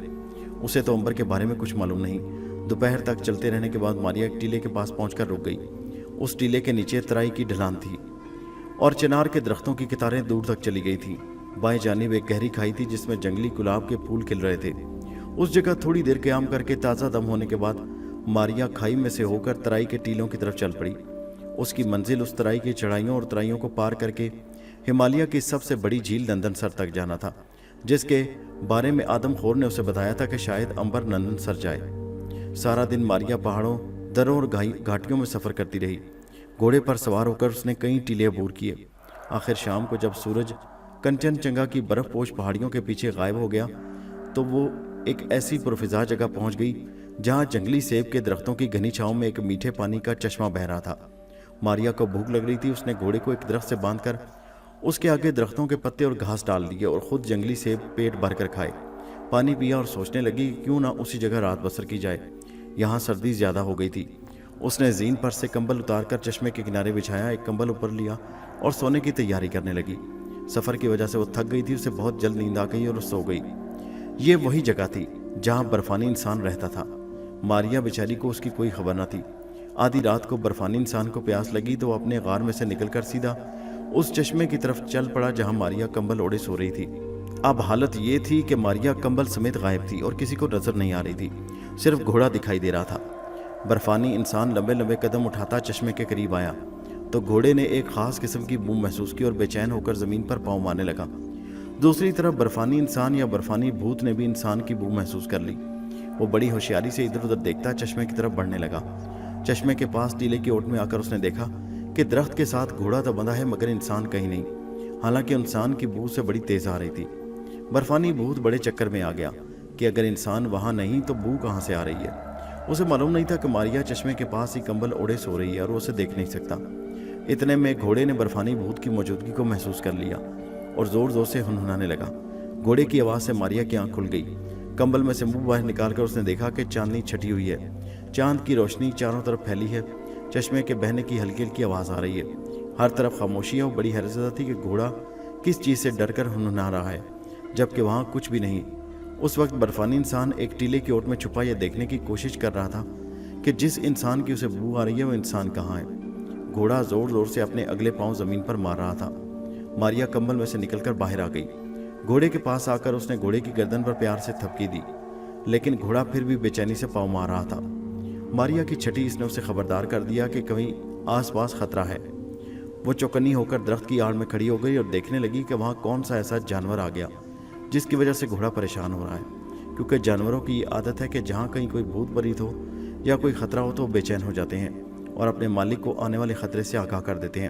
Speaker 1: उसे तो अंबर के बारे में कुछ मालूम नहीं। दोपहर तक चलते रहने के बाद मारिया एक टीले के पास पहुंचकर रुक गई। उस टीले के नीचे तराई की ढलान थी और चिनार के दरख्तों की कतारें दूर तक चली गई थी। बाएं जानिब एक गहरी खाई थी जिसमें जंगली गुलाब के फूल खिल रहे थे। उस जगह थोड़ी देर क़याम करके ताज़ा दम होने के बाद मारिया खाई में से होकर तराई के टीलों की तरफ चल पड़ी। उसकी मंजिल उस तराई की चढ़ाइयों और तराइयों को पार करके हिमालय की सबसे बड़ी झील नंदनसर तक जाना था, जिसके बारे में आदमखोर ने उसे बताया था कि शायद अंबर नंदनसर जाए। सारा दिन मारिया पहाड़ों, दरों और घाटियों में सफ़र करती रही। घोड़े पर सवार होकर उसने कई टीले अबूर किए। आखिर शाम को जब सूरज कंचनजंगा की बर्फपोश पहाड़ियों के पीछे गायब हो गया तो वो एक ऐसी पुरफिजा जगह पहुंच गई जहाँ जंगली सेब के दरख्तों की घनी छांव में एक मीठे पानी का चश्मा बह रहा था। मारिया को भूख लग रही थी। उसने घोड़े को एक दरख्त से बांधकर उसके आगे दरख्तों के पत्ते और घास डाल दिए और खुद जंगली सेब पेट भरकर खाए। पानी पिया और सोचने लगी कि क्यों ना उसी जगह रात बसर की जाए। यहाँ सर्दी ज़्यादा हो गई थी। उसने ज़ीन पर से कंबल उतारकर चश्मे के किनारे बिछाया, एक कंबल ऊपर लिया और सोने की तैयारी करने लगी। सफ़र की वजह से वो थक गई थी। उसे बहुत जल्द नींद आ गई और सो गई। ये वही जगह थी जहाँ बर्फानी इंसान रहता था। मारिया बेचारी को उसकी कोई खबर न थी। आधी रात को बर्फानी इंसान को प्यास लगी तो वो अपने गार में से निकलकर सीधा उस चश्मे की तरफ चल पड़ा जहाँ मारिया कंबल ओढ़े सो रही थी। अब हालत ये थी कि मारिया कंबल समेत गायब थी और किसी को नजर नहीं आ रही थी। सिर्फ घोड़ा दिखाई दे रहा था। बर्फानी इंसान लंबे लंबे कदम उठाता चश्मे के करीब आया तो घोड़े ने एक खास किस्म की बू महसूस की और बेचैन होकर जमीन पर पाँव मारने लगा। दूसरी तरफ बर्फानी इंसान या बर्फानी भूत ने भी इंसान की बू महसूस कर ली। वो बड़ी होशियारी से इधर उधर देखता चश्मे की तरफ बढ़ने लगा। चश्मे के पास टीले की ओट में आकर उसने देखा कि दरख्त के साथ घोड़ा तो बंधा है मगर इंसान कहीं नहीं। हालांकि इंसान की बू से बड़ी तेज आ रही थी। बर्फानी भूत बड़े चक्कर में आ गया कि अगर इंसान वहां नहीं तो बू कहां से आ रही है। उसे मालूम नहीं था कि मारिया चश्मे के पास ही कंबल ओढ़े सो रही है और वो उसे देख नहीं सकता। इतने में घोड़े ने बर्फानी भूत की मौजूदगी को महसूस कर लिया और जोर जोर से हुनहुनाने लगा। घोड़े की आवाज़ से मारिया की आंख खुल गई। कंबल में से मुंह बाहर निकालकर उसने देखा कि चांदनी छटी हुई है। चांद की रोशनी चारों तरफ फैली है। चश्मे के बहने की हल्की हल्की आवाज़ आ रही है। हर तरफ खामोशी है। वो बड़ी हैरत थी कि घोड़ा किस चीज़ से डरकर हुनहुना रहा है जबकि वहाँ कुछ भी नहीं। उस वक्त बर्फानी इंसान एक टीले की ओट में छुपा यह देखने की कोशिश कर रहा था कि जिस इंसान की उसे बू आ रही है वो इंसान कहाँ है। घोड़ा जोर जोर से अपने अगले पाँव ज़मीन पर मार रहा था। मारिया कंबल में से निकलकर बाहर आ गई। घोड़े के पास आकर उसने घोड़े की गर्दन पर प्यार से थपकी दी, लेकिन घोड़ा फिर भी बेचैनी से पाँव मार रहा था। मारिया की छठी इसने उसे खबरदार कर दिया कि कहीं आसपास खतरा है। वो चौकन्नी होकर दरख्त की आड़ में खड़ी हो गई और देखने लगी कि वहाँ कौन सा ऐसा जानवर आ गया जिसकी वजह से घोड़ा परेशान हो रहा है, क्योंकि जानवरों की ये आदत है कि जहाँ कहीं कोई भूत प्रेत हो या कोई खतरा हो तो बेचैन हो जाते हैं और अपने मालिक को आने वाले खतरे से आगाह कर देते हैं।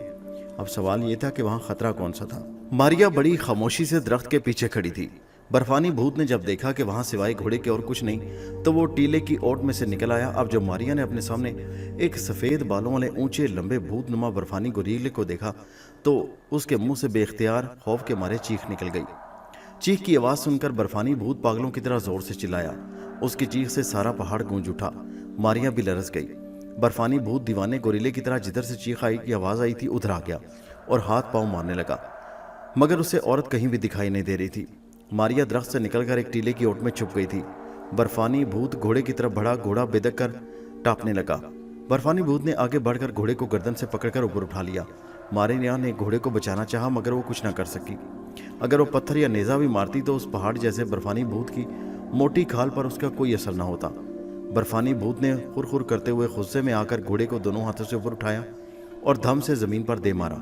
Speaker 1: अब सवाल ये था कि वहाँ खतरा कौन सा था। मारिया बड़ी खामोशी से दरख्त के पीछे खड़ी थी। बर्फानी भूत ने जब देखा कि वहाँ सिवाय घोड़े के और कुछ नहीं तो वो टीले की ओट में से निकल आया। अब जब मारिया ने अपने सामने एक सफ़ेद बालों वाले ऊंचे लंबे भूतनुमा बर्फानी गोरीले को देखा तो उसके मुंह से बेख्तियार खौफ के मारे चीख निकल गई। चीख की आवाज़ सुनकर बर्फानी भूत पागलों की तरह जोर से चिल्लाया। उसकी चीख से सारा पहाड़ गूंज उठा। मारिया भी लरस गई। बर्फानी भूत दीवाने गोरीले की तरह जिधर से चीख आई की आवाज़ आई थी उधर आ गया और हाथ पाँव मारने लगा, मगर उसे औरत कहीं भी दिखाई नहीं दे रही थी। मारिया दरख्त से निकलकर एक टीले की ओट में छुप गई थी। बर्फानी भूत घोड़े की तरफ बढ़ा। घोड़ा बेधक कर टापने लगा। बर्फानी भूत ने आगे बढ़कर घोड़े को गर्दन से पकड़कर ऊपर उठा लिया। मारिया ने घोड़े को बचाना चाहा मगर वो कुछ न कर सकी। अगर वो पत्थर या नेज़ा भी मारती तो उस पहाड़ जैसे बर्फानी भूत की मोटी खाल पर उसका कोई असर न होता। बर्फानी भूत ने खुरखुर करते हुए गुस्से में आकर घोड़े को दोनों हाथों से ऊपर उठाया और धम से ज़मीन पर दे मारा।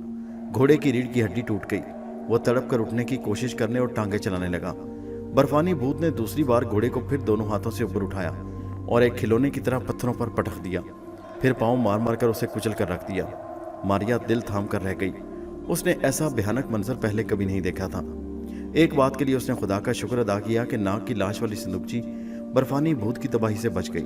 Speaker 1: घोड़े की रीढ़ की हड्डी टूट गई। वो तड़प कर उठने की कोशिश करने और टांगे चलाने लगा। बर्फानी भूत ने दूसरी बार घोड़े को फिर दोनों हाथों से ऊपर उठाया और एक खिलौने की तरह पत्थरों पर पटक दिया। फिर पाँव मार मार कर उसे कुचल कर रख दिया। मारिया दिल थाम कर रह गई। उसने ऐसा भयानक मंजर पहले कभी नहीं देखा था। एक बात के लिए उसने खुदा का शुक्र अदा किया कि नाग की लाश वाली संदूकची बर्फानी भूत की तबाही से बच गई,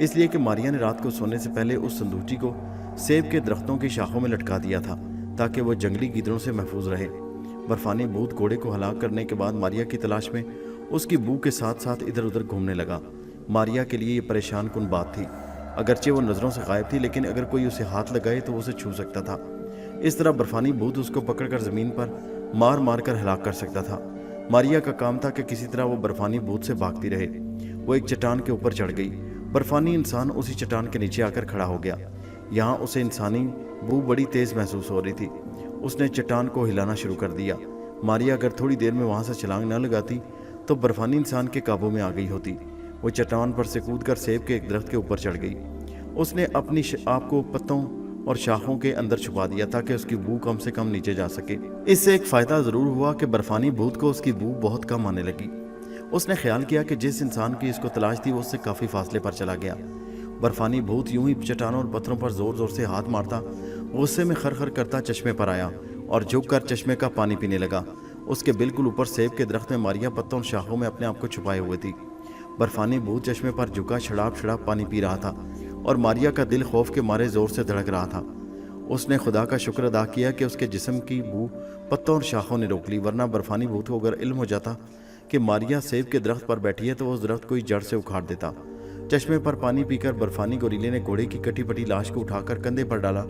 Speaker 1: इसलिए कि मारिया ने रात को सोने से पहले उस संदूकची को सेब के दरख्तों की शाखों में लटका दिया था ताकि वो जंगली गीदड़ों से महफूज रहे। बर्फानी भूत घोड़े को हलाक करने के बाद मारिया की तलाश में उसकी बू के साथ साथ इधर उधर घूमने लगा। मारिया के लिए ये परेशान कुन बात थी। अगरचे वो नज़रों से गायब थी, लेकिन अगर कोई उसे हाथ लगाए तो वो उसे छू सकता था। इस तरह बर्फानी भूत उसको पकड़कर ज़मीन पर मार मार कर हलाक कर सकता था। मारिया का काम था कि किसी तरह वो बर्फानी भूत से भागती रहे। वो एक चट्टान के ऊपर चढ़ गई। बर्फानी इंसान उसी चट्टान के नीचे आकर खड़ा हो गया। यहाँ उसे इंसानी बू बड़ी तेज़ महसूस हो रही थी। उसने चट्टान को हिलाना शुरू कर दिया। मारिया अगर थोड़ी देर में वहाँ से छलांग न लगाती तो बर्फानी इंसान के काबू में आ गई होती। वो चट्टान पर से कूद कर सेब के एक दरख्त के ऊपर चढ़ गई। उसने अपनी आप को पत्तों और शाखों के अंदर छुपा दिया ताकि उसकी बू कम से कम नीचे जा सके। इससे एक फ़ायदा ज़रूर हुआ कि बर्फानी भूत को उसकी बू बहुत कम आने लगी। उसने ख्याल किया कि जिस इंसान की इसको तलाश थी वो उससे काफ़ी फासले पर चला गया। बर्फानी भूत यूं ही चट्टानों और पत्थरों पर ज़ोर ज़ोर से हाथ मारता गुस्से में खर करता चश्मे पर आया और झुक कर चश्मे का पानी पीने लगा। उसके बिल्कुल ऊपर सेब के दरख्त में मारिया पत्तों और शाखों में अपने आप को छुपाए हुए थी। बर्फानी भूत चश्मे पर झुका शराब शराब पानी पी रहा था और मारिया का दिल खौफ के मारे जोर से धड़क रहा था। उसने खुदा का शुक्र अदा किया कि उसके जिस्म की बू पत्तों और शाखों ने रोक ली, वरना बर्फानी भूत को अगर इल्म हो जाता कि मारिया सेब के दरख्त पर बैठी है तो वो उस दरख्त को ही जड़ से उखाड़ देता। चश्मे पर पानी पीकर बर्फानी गोरीले ने घोड़े की कटी पटी लाश को उठाकर कंधे पर डाला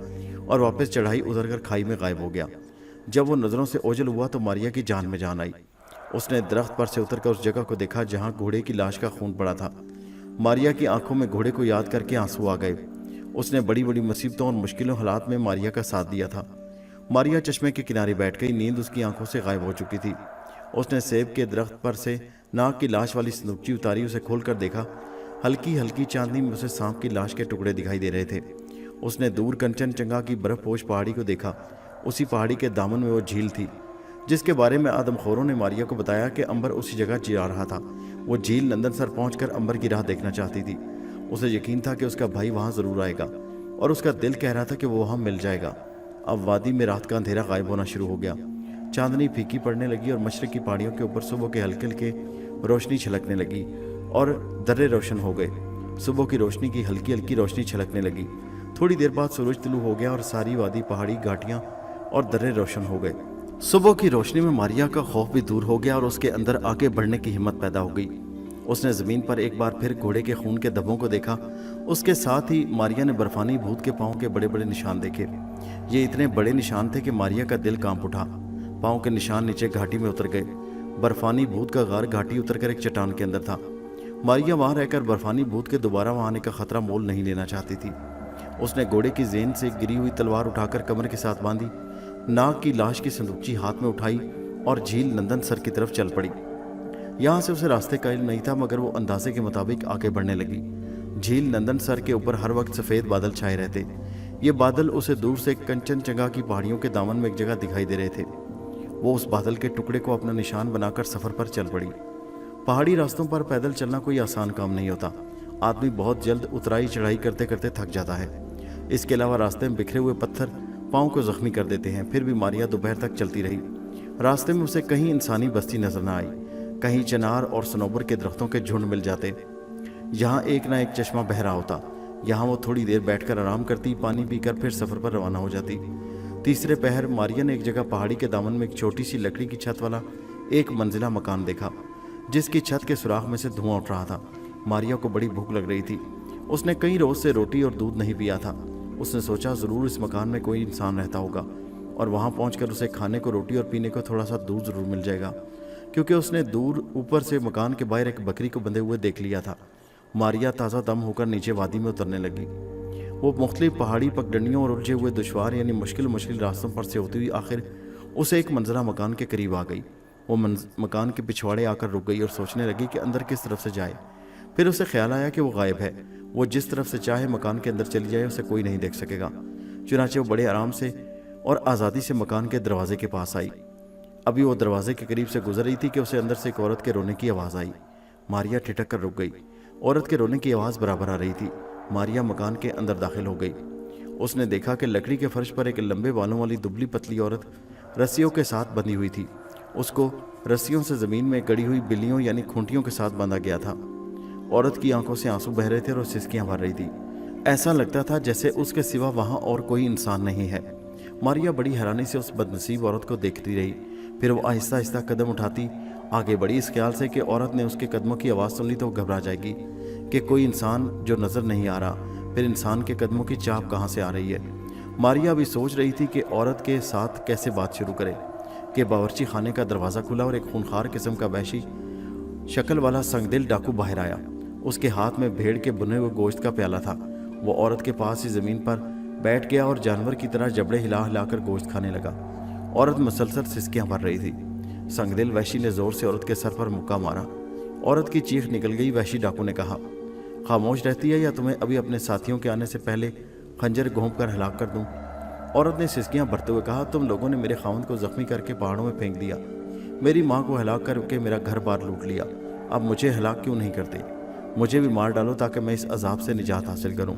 Speaker 1: और वापस चढ़ाई उतरकर खाई में गायब हो गया। जब वो नज़रों से ओझल हुआ तो मारिया की जान में जान आई। उसने दरख्त पर से उतरकर उस जगह को देखा जहाँ घोड़े की लाश का खून पड़ा था। मारिया की आंखों में घोड़े को याद करके आंसू आ गए। उसने बड़ी बड़ी मुसीबतों और मुश्किलों हालात में मारिया का साथ दिया था। मारिया चश्मे के किनारे बैठ गई, नींद उसकी आंखों से गायब हो चुकी थी। उसने सेब के दरख्त पर से नाग की लाश वाली संदूकची उतारी, उसे खोलकर देखा। हल्की हल्की चांदनी में उसे सांप की लाश के टुकड़े दिखाई दे रहे थे। उसने दूर कंचनजंगा की बर्फपोश पहाड़ी को देखा। उसी पहाड़ी के दामन में वो झील थी जिसके बारे में आदमखोरों ने मारिया को बताया कि अंबर उसी जगह जा रहा था। वो झील नंदनसर पहुंचकर अंबर की राह देखना चाहती थी। उसे यकीन था कि उसका भाई वहां जरूर आएगा और उसका दिल कह रहा था कि वो वहां मिल जाएगा। अब वादी में रात का अंधेरा गायब होना शुरू हो गया। चांदनी फीकी पड़ने लगी और मशरक की पहाड़ियों के ऊपर सुबह के हल्के हल्के रोशनी छलकने लगी और दर्रे रोशन हो गए। सुबह की रोशनी की हल्की हल्की रोशनी छलकने लगी। थोड़ी देर बाद सूरज तुलू हो गया और सारी वादी, पहाड़ी, घाटियां और दर्रे रोशन हो गए। सुबह की रोशनी में मारिया का खौफ भी दूर हो गया और उसके अंदर आगे बढ़ने की हिम्मत पैदा हो गई। उसने ज़मीन पर एक बार फिर घोड़े के खून के धब्बों को देखा। उसके साथ ही मारिया ने बर्फानी भूत के पाँव के बड़े बड़े निशान देखे। ये इतने बड़े निशान थे कि मारिया का दिल कांप उठा। पाँव के निशान नीचे घाटी में उतर गए। बर्फानी भूत का गार घाटी उतरकर एक चट्टान के अंदर था। मारिया वहां रहकर बर्फानी भूत के दोबारा वहां आने का खतरा मोल नहीं लेना चाहती थी। उसने घोड़े की जेन से गिरी हुई तलवार उठाकर कमर के साथ बांधी, नाग की लाश की संदूकची हाथ में उठाई और झील नंदनसर की तरफ चल पड़ी। यहाँ से उसे रास्ते का इल्म नहीं था, मगर वो अंदाजे के मुताबिक आगे बढ़ने लगी। झील नंदनसर के ऊपर हर वक्त सफ़ेद बादल छाए रहते। ये बादल उसे दूर से कंचनजंगा की पहाड़ियों के दामन में एक जगह दिखाई दे रहे थे। वो उस बादल के टुकड़े को अपना निशान बनाकर सफ़र पर चल पड़ी। पहाड़ी रास्तों पर पैदल चलना कोई आसान काम नहीं होता। आदमी बहुत जल्द उतराई चढ़ाई करते करते थक जाता है। इसके अलावा रास्ते में बिखरे हुए पत्थर पाँव को जख्मी कर देते हैं। फिर भी मारिया दोपहर तक चलती रही। रास्ते में उसे कहीं इंसानी बस्ती नजर न आई। कहीं चिनार और सनोबर के दरख्तों के झुंड मिल जाते। यहाँ एक ना एक चश्मा बह रहा होता। यहाँ वो थोड़ी देर बैठकर आराम करती, पानी पीकर फिर सफ़र पर रवाना हो जाती। तीसरे पहर मारिया ने एक जगह पहाड़ी के दामन में एक छोटी सी लकड़ी की छत वाला एक मंजिला मकान देखा, जिसकी छत के सुराख में से धुआं उठ रहा था। मारिया को बड़ी भूख लग रही थी। उसने कई रोज से रोटी और दूध नहीं पिया था। उसने सोचा ज़रूर इस मकान में कोई इंसान रहता होगा और वहाँ पहुंचकर उसे खाने को रोटी और पीने को थोड़ा सा दूध ज़रूर मिल जाएगा, क्योंकि उसने दूर ऊपर से मकान के बाहर एक बकरी को बंधे हुए देख लिया था। मारिया ताज़ा दम होकर नीचे वादी में उतरने लगी। वो मुख्तलिफ पहाड़ी पगडंडियों और उलझे हुए दुश्वार यानी मुश्किल रास्तों पर से होती हुई आखिर उसे एक मंजरा मकान के करीब आ गई। वो मकान के पिछवाड़े आकर रुक गई और सोचने लगी कि अंदर किस तरफ से जाए। फिर उसे ख्याल आया कि वो गायब है। वो जिस तरफ से चाहे मकान के अंदर चली जाए, उसे कोई नहीं देख सकेगा। चुनाचे वो बड़े आराम से और आज़ादी से मकान के दरवाजे के पास आई। अभी वो दरवाजे के करीब से गुजर रही थी कि उसे अंदर से एक औरत के रोने की आवाज़ आई। मारिया ठिठक कर रुक गई। औरत के रोने की आवाज़ बराबर आ रही थी। मारिया मकान के अंदर दाखिल हो गई। उसने देखा कि लकड़ी के फर्श पर एक लंबे बालों वाली दुबली पतली औरत रस्सियों के साथ बंधी हुई थी। उसको रस्सियों से ज़मीन में गड़ी हुई बिल्लियों यानी खूंटियों के साथ बांधा गया था। औरत की आंखों से आंसू बह रहे थे और सिसकियां भर रही थी। ऐसा लगता था जैसे उसके सिवा वहां और कोई इंसान नहीं है। मारिया बड़ी हैरानी से उस बदनसीब औरत को देखती रही। फिर वो आहिस्ता आहिस्ता कदम उठाती आगे बढ़ी, इस ख्याल से कि औरत ने उसके कदमों की आवाज़ सुन ली तो घबरा जाएगी कि कोई इंसान जो नज़र नहीं आ रहा। फिर इंसान के कदमों की चाप कहाँ से आ रही है। मारिया भी सोच रही थी कि औरत के साथ कैसे बात शुरू करे कि बावर्ची खाने का दरवाज़ा खुला और एक खूंखार किस्म का वहशी शक्ल वाला संगदिल डाकू बाहर आया। उसके हाथ में भेड़ के बुने हुए गोश्त का प्याला था। वो औरत के पास ही ज़मीन पर बैठ गया और जानवर की तरह जबड़े हिला हिलाकर गोश्त खाने लगा। औरत मुसलसल सिसकियां भर रही थी। संगदिल वहशी ने ज़ोर से औरत के सर पर मुक्का मारा। औरत की चीख निकल गई। वहशी डाकू ने कहा, खामोश रहती है या तुम्हें अभी अपने साथियों के आने से पहले खंजर घोंप कर हलाक कर दूं? औरत ने सिसकियां भरते हुए कहा, तुम लोगों ने मेरे खावंद को जख्मी करके पहाड़ों में फेंक दिया, मेरी माँ को हलाक करके मेरा घर बार लूट लिया। अब मुझे हलाक क्यों नहीं करते? मुझे भी मार डालो ताकि मैं इस अजाब से निजात हासिल करूं।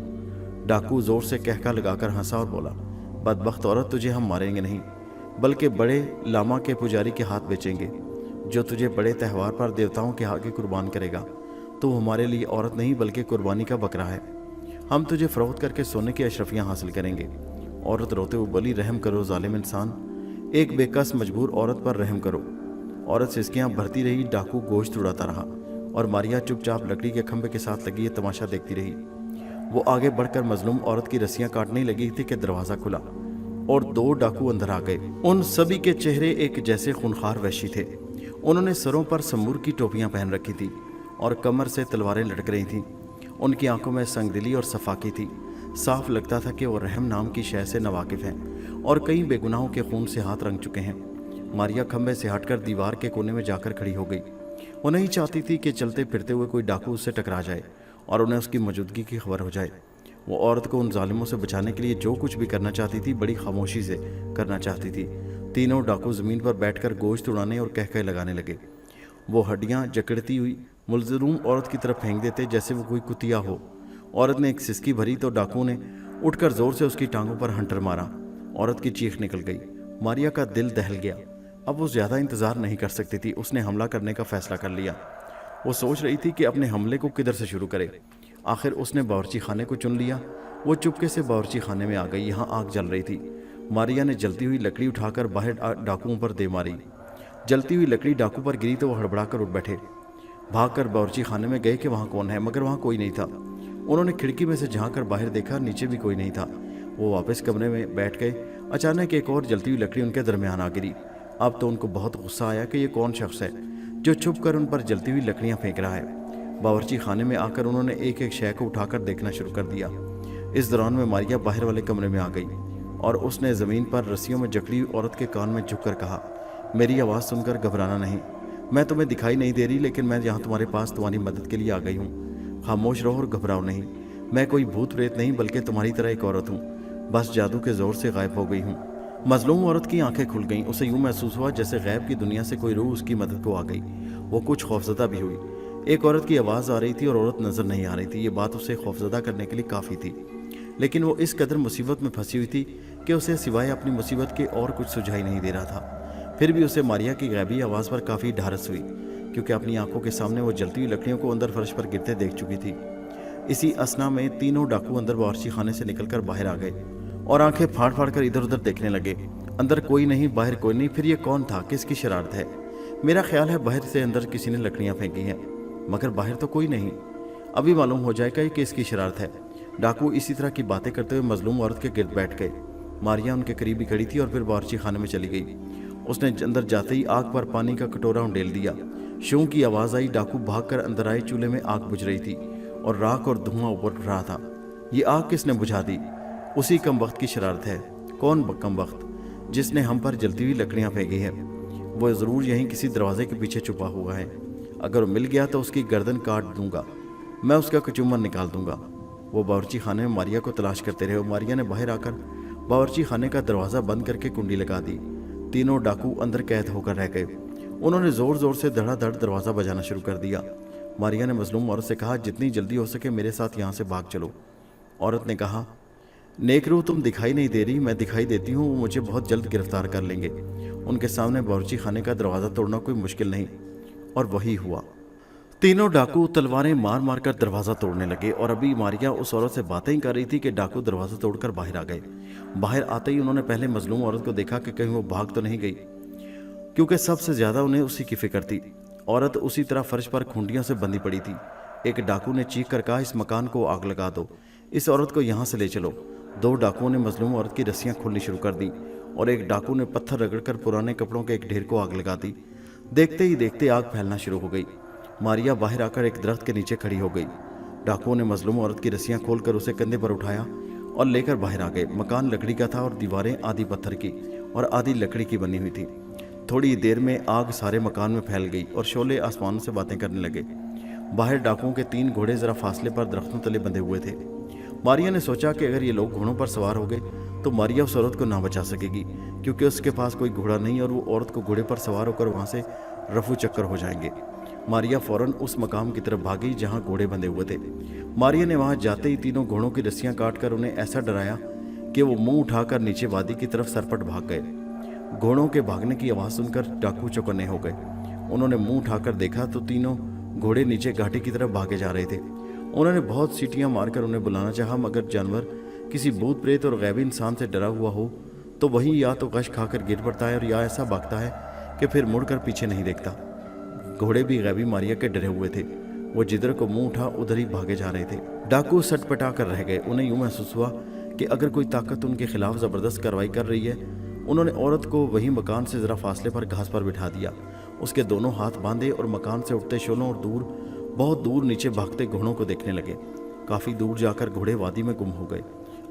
Speaker 1: डाकू जोर से कहका लगाकर हंसा और बोला, बदबख्त औरत, तुझे हम मारेंगे नहीं बल्कि बड़े लामा के पुजारी के हाथ बेचेंगे, जो तुझे बड़े त्यौहार पर देवताओं के आगे कुर्बान करेगा। तो हमारे लिए औरत नहीं बल्कि कुर्बानी का बकरा है। हम तुझे फरोख्त करके सोने की अशरफियाँ हासिल करेंगे। औरत रोते हुए बोली, रहम करो जालिम इंसान, एक बेकस मजबूर औरत पर रहम करो। औरत सिसकियाँ भरती रही, डाकू गोश्त उड़ाता रहा और मारिया चुपचाप लकड़ी के खंभे के साथ लगी ये तमाशा देखती रही। वो आगे बढ़कर मजलूम औरत की रस्सियां काटने लगी थी कि दरवाजा खुला और 2 डाकू अंदर आ गए। उन सभी के चेहरे एक जैसे खूनखार वहशी थे। उन्होंने सरों पर समूर की टोपियां पहन रखी थी और कमर से तलवारें लटक रही थीं। उनकी आंखों में संगदिली और सफाकी थी। साफ लगता था कि वो रहम नाम की शय से नावाकिफ हैं और कई बेगुनाहों के खून से हाथ रंग चुके हैं। मारिया खंभे से हटकर दीवार के कोने में जाकर खड़ी हो गई। वो नहीं चाहती थी कि चलते फिरते हुए कोई डाकू उससे टकरा जाए और उन्हें उसकी मौजूदगी की खबर हो जाए। वो औरत को उन जालिमों से बचाने के लिए जो कुछ भी करना चाहती थी बड़ी खामोशी से करना चाहती थी। तीनों डाकू ज़मीन पर बैठकर गोश्त उड़ाने और कहकहे लगाने लगे। वो हड्डियाँ जकड़ती हुई मुलजरूम औरत की तरफ फेंक देते जैसे वो कोई कुतिया हो। औरत ने एक सिसकी भरी तो डाकू ने उठकर जोर से उसकी टांगों पर हंटर मारा। औरत की चीख निकल गई। मारिया का दिल दहल गया। अब वो ज़्यादा इंतज़ार नहीं कर सकती थी। उसने हमला करने का फैसला कर लिया। वो सोच रही थी कि अपने हमले को किधर से शुरू करे। आखिर उसने बावर्ची खाने को चुन लिया। वो चुपके से बावर्ची खाने में आ गई। यहाँ आग जल रही थी। मारिया ने जलती हुई लकड़ी उठाकर बाहर डाकुओं पर दे मारी। जलती हुई लकड़ी डाकू पर गिरी तो वो हड़बड़ाकर उठ बैठे। भागकर बावर्ची खाने में गए कि वहाँ कौन है, मगर वहाँ कोई नहीं था। उन्होंने खिड़की में से झाँक कर बाहर देखा, नीचे भी कोई नहीं था। वो वापस कमरे में बैठ गए। अचानक एक और जलती हुई लकड़ी उनके दरमियान आ गिरी। अब तो उनको बहुत गुस्सा आया कि ये कौन शख्स है जो छुप कर उन पर जलती हुई लकड़ियाँ फेंक रहा है। बावर्ची खाने में आकर उन्होंने एक एक शय को उठाकर देखना शुरू कर दिया। इस दौरान में मारिया बाहर वाले कमरे में आ गई और उसने ज़मीन पर रस्सियों में जकड़ी हुई औरत के कान में झुककर कहा, मेरी आवाज़ सुनकर घबराना नहीं। मैं तुम्हें दिखाई नहीं दे रही, लेकिन मैं यहाँ तुम्हारे पास तुम्हारी मदद के लिए आ गई हूँ। खामोश रहो और घबराओ नहीं। मैं कोई भूत प्रेत नहीं बल्कि तुम्हारी तरह एक औरत हूँ, बस जादू के ज़ोर से गायब हो गई हूँ। मजलूम औरत की आंखें खुल गईं। उसे यूं महसूस हुआ जैसे गैब की दुनिया से कोई रूह उसकी मदद को आ गई। वो कुछ खौफजदा भी हुई। एक औरत की आवाज़ आ रही थी और औरत नज़र नहीं आ रही थी। ये बात उसे खौफजदा करने के लिए काफ़ी थी, लेकिन वो इस कदर मुसीबत में फंसी हुई थी कि उसे सिवाय अपनी मुसीबत के और कुछ सुझाई नहीं दे रहा था। फिर भी उसे मारिया की गैबी आवाज़ पर काफ़ी ढारस हुई, क्योंकि अपनी आंखों के सामने वो जलती हुई लकड़ियों को अंदर फर्श पर गिरते देख चुकी थी। इसी असना में तीनों डाकू अंदर बावर्ची खाने से निकलकर बाहर आ गए और आंखें फाड़ फाड़ कर इधर उधर देखने लगे। अंदर कोई नहीं, बाहर कोई नहीं। फिर ये कौन था? किसकी शरारत है? मेरा ख्याल है बाहर से अंदर किसी ने लकड़ियाँ फेंकी हैं, मगर बाहर तो कोई नहीं। अभी मालूम हो जाएगा कि किसकी शरारत है। डाकू इसी तरह की बातें करते हुए मजलूम औरत के गिर्द बैठ गए। मारिया उनके करीब ही खड़ी थी और फिर बावर्ची खाने में चली गई। उसने अंदर जाते ही आग पर पानी का कटोरा उंडेल दिया। शू की आवाज़ आई। डाकू भागकर अंदर आए। चूल्हे में आग बुझ रही थी और राख और धुआं ऊपर उठ रहा था। ये आग किसने बुझा दी? उसी कम वक्त की शरारत है। कौन कम वक्त? जिसने हम पर जलती हुई लकड़ियाँ फेंकी है। वो ज़रूर यहीं किसी दरवाजे के पीछे छुपा हुआ है। अगर वो मिल गया तो उसकी गर्दन काट दूंगा, मैं उसका कचूमर निकाल दूंगा। वो बावर्ची खाने में मारिया को तलाश करते रहे। मारिया ने बाहर आकर बावर्ची खाने का दरवाज़ा बंद करके कुंडी लगा दी। तीनों डाकू अंदर कैद होकर रह गए। उन्होंने ज़ोर ज़ोर से धड़ाधड़ दरवाज़ा बजाना शुरू कर दिया। मारिया ने मजलूम औरत से कहा, जितनी जल्दी हो सके मेरे साथ यहाँ से भाग चलो। औरत ने कहा, नेकरू तुम दिखाई नहीं दे रही, मैं दिखाई देती हूँ। वो मुझे बहुत जल्द गिरफ्तार कर लेंगे। उनके सामने बावर्ची खाने का दरवाज़ा तोड़ना कोई मुश्किल नहीं। और वही हुआ। तीनों डाकू तलवारें मार मार कर दरवाज़ा तोड़ने लगे और अभी मारिया उस औरत से बातें ही कर रही थी कि डाकू दरवाज़ा तोड़कर बाहर आ गए। बाहर आते ही उन्होंने पहले मजलूम औरत को देखा कि कहीं वो भाग तो नहीं गई, क्योंकि सबसे ज़्यादा उन्हें उसी की फिक्र थी। औरत उसी तरह फर्श पर खूंटियों से बंधी पड़ी थी। एक डाकू ने चीख कर कहा, इस मकान को आग लगा दो, इस औरत को यहाँ से ले चलो। 2 डाकुओं ने मजलूम औरत की रस्सियाँ खोलनी शुरू कर दी और एक डाकू ने पत्थर रगड़कर पुराने कपड़ों के एक ढेर को आग लगा दी। देखते ही देखते आग फैलना शुरू हो गई। मारिया बाहर आकर एक दरख्त के नीचे खड़ी हो गई। डाकुओं ने मजलूम औरत की रस्सियाँ खोलकर उसे कंधे पर उठाया और लेकर बाहर आ गए। मकान लकड़ी का था और दीवारें आधी पत्थर की और आधी लकड़ी की बनी हुई थी। थोड़ी देर में आग सारे मकान में फैल गई और शोले आसमानों से बातें करने लगे। बाहर डाकुओं के 3 घोड़े जरा फासले पर दरख्तों तले बंधे हुए थे। मारिया ने सोचा कि अगर ये लोग घोड़ों पर सवार हो गए तो मारिया उस औरत को ना बचा सकेगी, क्योंकि उसके पास कोई घोड़ा नहीं और वो औरत को घोड़े पर सवार होकर वहाँ से रफू चक्कर हो जाएंगे। मारिया फौरन उस मकाम की तरफ भागी जहाँ घोड़े बंधे हुए थे। मारिया ने वहाँ जाते ही तीनों घोड़ों की रस्सियाँ काटकर उन्हें ऐसा डराया कि वो मुंह उठाकर नीचे वादी की तरफ सरपट भाग गए। घोड़ों के भागने की आवाज़ सुनकर डाकू चौकन्ने हो गए। उन्होंने मुंह उठाकर देखा तो तीनों घोड़े नीचे घाटी की तरफ भागे जा रहे थे। उन्होंने बहुत सीटियां मारकर उन्हें बुलाना चाहा, मगर जानवर किसी भूत प्रेत और गैबी इंसान से डरा हुआ हो तो वही या तो गश खाकर गिर पड़ता है और या ऐसा भागता है कि फिर मुड़कर पीछे नहीं देखता। घोड़े भी गैबी मारिया के डरे हुए थे। वो जिधर को मुंह उठा उधर ही भागे जा रहे थे। डाकू सटपटा कर रह गए। उन्हें यूं महसूस हुआ कि अगर कोई ताकत उनके खिलाफ जबरदस्त कार्रवाई कर रही है। उन्होंने औरत को वही मकान से जरा फासले पर घास पर बिठा दिया, उसके दोनों हाथ बांधे और मकान से उठते शोलों और बहुत दूर नीचे भागते घोड़ों को देखने लगे। काफी दूर जाकर घोड़े वादी में गुम हो गए।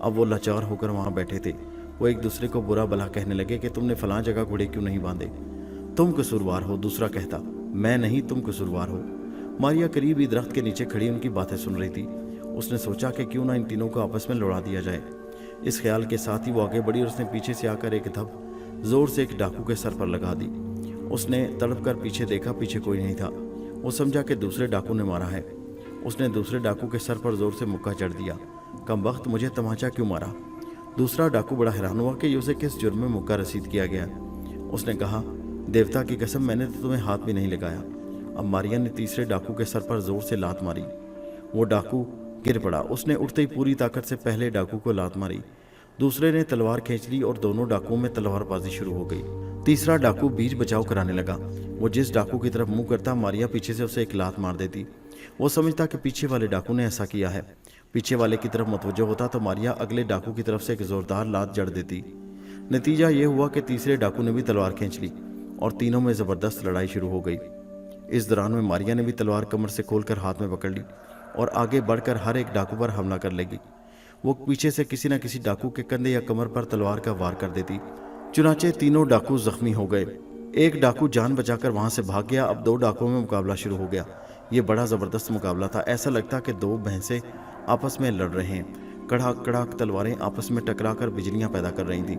Speaker 1: अब वो लाचार होकर वहां बैठे थे। वो एक दूसरे को बुरा भला कहने लगे कि तुमने फलां जगह घोड़े क्यों नहीं बांधे, तुम कसूरवार हो। दूसरा कहता, मैं नहीं, तुम कसूरवार हो। मारिया करीब ही दरख्त के नीचे खड़ी उनकी बातें सुन रही थी। उसने सोचा कि क्यों ना इन तीनों को आपस में लड़ा दिया जाए। इस ख्याल के साथ ही वो आगे बढ़ी और उसने पीछे से आकर एक धप जोर से एक डाकू के सर पर लगा दी। उसने तड़प कर पीछे देखा, पीछे कोई नहीं था। वो समझा कि दूसरे डाकू ने मारा है। उसने दूसरे डाकू के सर पर जोर से मुक्का चढ़ दिया। कम वक्त मुझे तमाचा क्यों मारा। दूसरा डाकू बड़ा हैरान हुआ कि उसे किस जुर्म में मुक्का रसीद किया गया। उसने कहा, देवता की कसम, मैंने तो तुम्हें हाथ भी नहीं लगाया। अब मारिया ने तीसरे डाकू के सर पर जोर से लात मारी। वो डाकू गिर पड़ा। उसने उठते ही पूरी ताकत से पहले डाकू को लात मारी। दूसरे ने तलवार खींच ली और दोनों डाकुओं में तलवारबाजी शुरू हो गई। तीसरा डाकू बीच बचाव कराने लगा। वो जिस डाकू की तरफ मुंह करता, मारिया पीछे से उसे एक लात मार देती। वो समझता कि पीछे वाले डाकू ने ऐसा किया है। पीछे वाले की तरफ मुतवज्जो होता तो मारिया अगले डाकू की तरफ से एक जोरदार लात जड़ देती। नतीजा ये हुआ कि तीसरे डाकू ने भी तलवार खींच ली और तीनों में जबरदस्त लड़ाई शुरू हो गई। इस दौरान में मारिया ने भी तलवार कमर से खोलकर हाथ में पकड़ ली और आगे बढ़कर हर एक डाकू पर हमला कर लेगी। वो पीछे से किसी न किसी डाकू के कंधे या कमर पर तलवार का वार कर देती। चुनाचे तीनों डाकू जख्मी हो गए। एक डाकू जान बचाकर वहां से भाग गया। अब दो डाकुओं में मुकाबला शुरू हो गया। ये बड़ा जबरदस्त मुकाबला था। ऐसा लगता कि दो भैंसें आपस में लड़ रहे हैं। कड़ाक कड़ाक तलवारें आपस में टकराकर बिजलियां पैदा कर रही थी।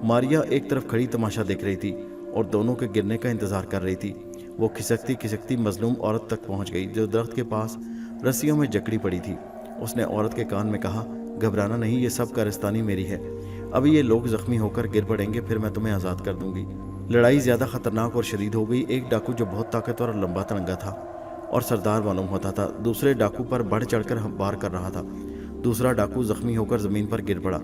Speaker 1: मारिया एक तरफ खड़ी तमाशा देख रही थी और दोनों के गिरने का इंतजार कर रही थी। वो खिसकती खिसकती मजलूम औरत तक पहुंच गई जो दरख्त के पास रस्सियों में जकड़ी पड़ी थी। उसने औरत के कान में कहा, घबराना नहीं, ये सब कारस्तानी मेरी है। अभी ये लोग जख्मी होकर गिर पड़ेंगे, फिर मैं तुम्हें आज़ाद कर दूंगी। लड़ाई ज़्यादा खतरनाक और शदीद हो गई। एक डाकू जो बहुत ताकतवर और लंबा तिरंगा था और सरदार मालूम होता था, दूसरे डाकू पर बढ़ चढ़कर वार कर रहा था। दूसरा डाकू जख्मी होकर ज़मीन पर गिर पड़ा।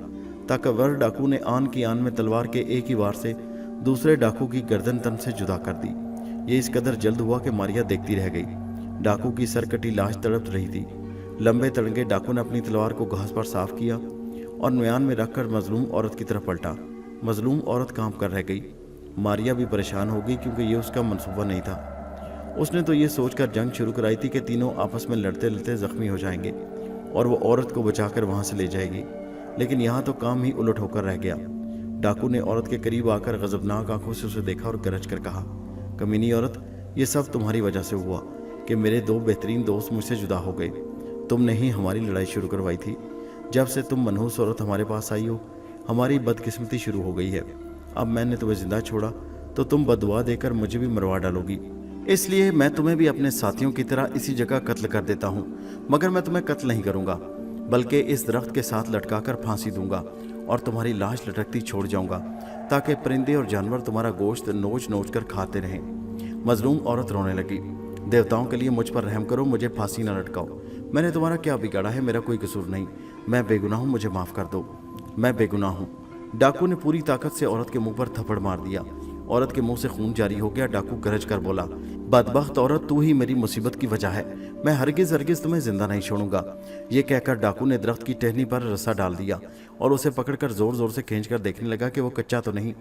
Speaker 1: ताकतवर डाकू ने आन की आन में तलवार के एक ही वार से दूसरे डाकू की गर्दन तन से जुदा कर दी। ये इस कदर जल्द हुआ कि मारिया देखती रह गई। डाकू की सरकटी लाश तड़प रही थी। लंबे तड़ंगे डाकू ने अपनी तलवार को घास पर साफ किया और म्यान में रखकर मजलूम औरत की तरफ पलटा। मजलूम औरत कांप कर रह गई। मारिया भी परेशान हो गई क्योंकि ये उसका मंसूबा नहीं था। उसने तो ये सोचकर जंग शुरू कराई थी कि तीनों आपस में लड़ते लड़ते जख्मी हो जाएंगे और वो औरत को बचाकर वहां से ले जाएगी, लेकिन यहाँ तो काम ही उलट होकर रह गया। डाकू ने औरत के करीब आकर गजबनाक आंखों से उसे देखा और गरज कर कहा, कमीनी औरत, ये सब तुम्हारी वजह से हुआ कि मेरे दो बेहतरीन दोस्त मुझसे जुदा हो गए। तुमने ही हमारी लड़ाई शुरू करवाई थी। जब से तुम मनहूस औरत हमारे पास आई हो, हमारी बदकिस्मती शुरू हो गई है। अब मैंने तुम्हें जिंदा छोड़ा तो तुम बददुआ देकर मुझे भी मरवा डालोगी। इसलिए मैं तुम्हें भी अपने साथियों की तरह इसी जगह कत्ल कर देता हूँ। मगर मैं तुम्हें कत्ल नहीं करूँगा, बल्कि इस दरख्त के साथ लटकाकर फांसी दूंगा और तुम्हारी लाश लटकती छोड़ जाऊंगा ताकि परिंदे और जानवर तुम्हारा गोश्त नोच नोच कर खाते रहें। मजलूम औरत रोने लगी। देवताओं के लिए मुझ पर रहम करो, मुझे फांसी न लटकाओ। मैंने तुम्हारा क्या बिगाड़ा है? मेरा कोई कसूर नहीं। मैं बेगुनाह हूँ, मुझे माफ़ कर दो। मैं बेगुनाह हूँ। डाकू ने पूरी ताकत से औरत के मुंह पर थप्पड़ मार दिया। औरत के मुंह से खून जारी हो गया। डाकू गरज कर बोला, बदबख्त औरत, तू ही मेरी मुसीबत की वजह है। मैं हरगिज हरगिज तुम्हें जिंदा नहीं छोड़ूंगा। ये कहकर डाकू ने दरख्त की टहनी पर रस्सा डाल दिया और उसे पकड़कर जोर जोर से खींचकर देखने लगा कि वो कच्चा तो नहीं।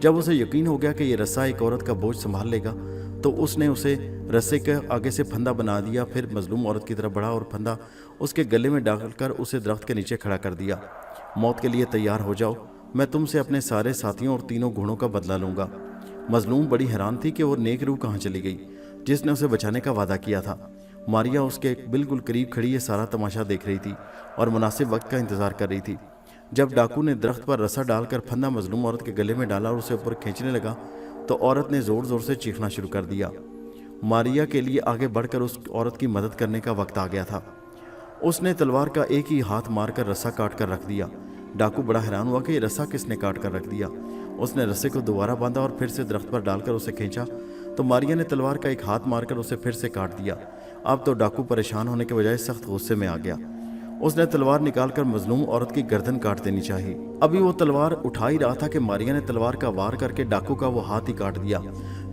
Speaker 1: जब उसे यकीन हो गया कि ये रस्सा एक औरत का बोझ संभाल लेगा तो उसने उसे रस्से के आगे से फंदा बना दिया। फिर मजलूम औरत की तरफ बढ़ा और फंदा उसके गले में डालकर उसे दरख्त के नीचे खड़ा कर दिया। मौत के लिए तैयार हो जाओ, मैं तुमसे अपने सारे साथियों और तीनों घोड़ों का बदला लूंगा। मजलूम बड़ी हैरान थी कि वो नेक रूह कहाँ चली गई जिसने उसे बचाने का वादा किया था। मारिया उसके बिल्कुल करीब खड़ी ये सारा तमाशा देख रही थी और मुनासिब वक्त का इंतजार कर रही थी। जब डाकू ने दरख्त पर रस्सा डालकर फंदा मजलूम औरत के गले में डाला और उसे ऊपर खींचने लगा तो औरत ने जोर जोर से चीखना शुरू कर दिया। मारिया के लिए आगे बढ़कर उस औरत की मदद करने का वक्त आ गया था। उसने तलवार का एक ही हाथ मारकर रस्सा काट कर रख दिया। डाकू बड़ा हैरान हुआ कि ये रस्सा किसने काट कर रख दिया। उसने रस्से को दोबारा बांधा और फिर से दरख्त पर डालकर उसे खींचा तो मारिया ने तलवार का एक हाथ मारकर उसे फिर से काट दिया। अब तो डाकू परेशान होने के बजाय सख्त गुस्से में आ गया। उसने तलवार निकालकर मजलूम औरत की गर्दन काट देनी चाहिए। अभी वो तलवार उठा ही रहा था कि मारिया ने तलवार का वार करके डाकू का वो हाथ ही काट दिया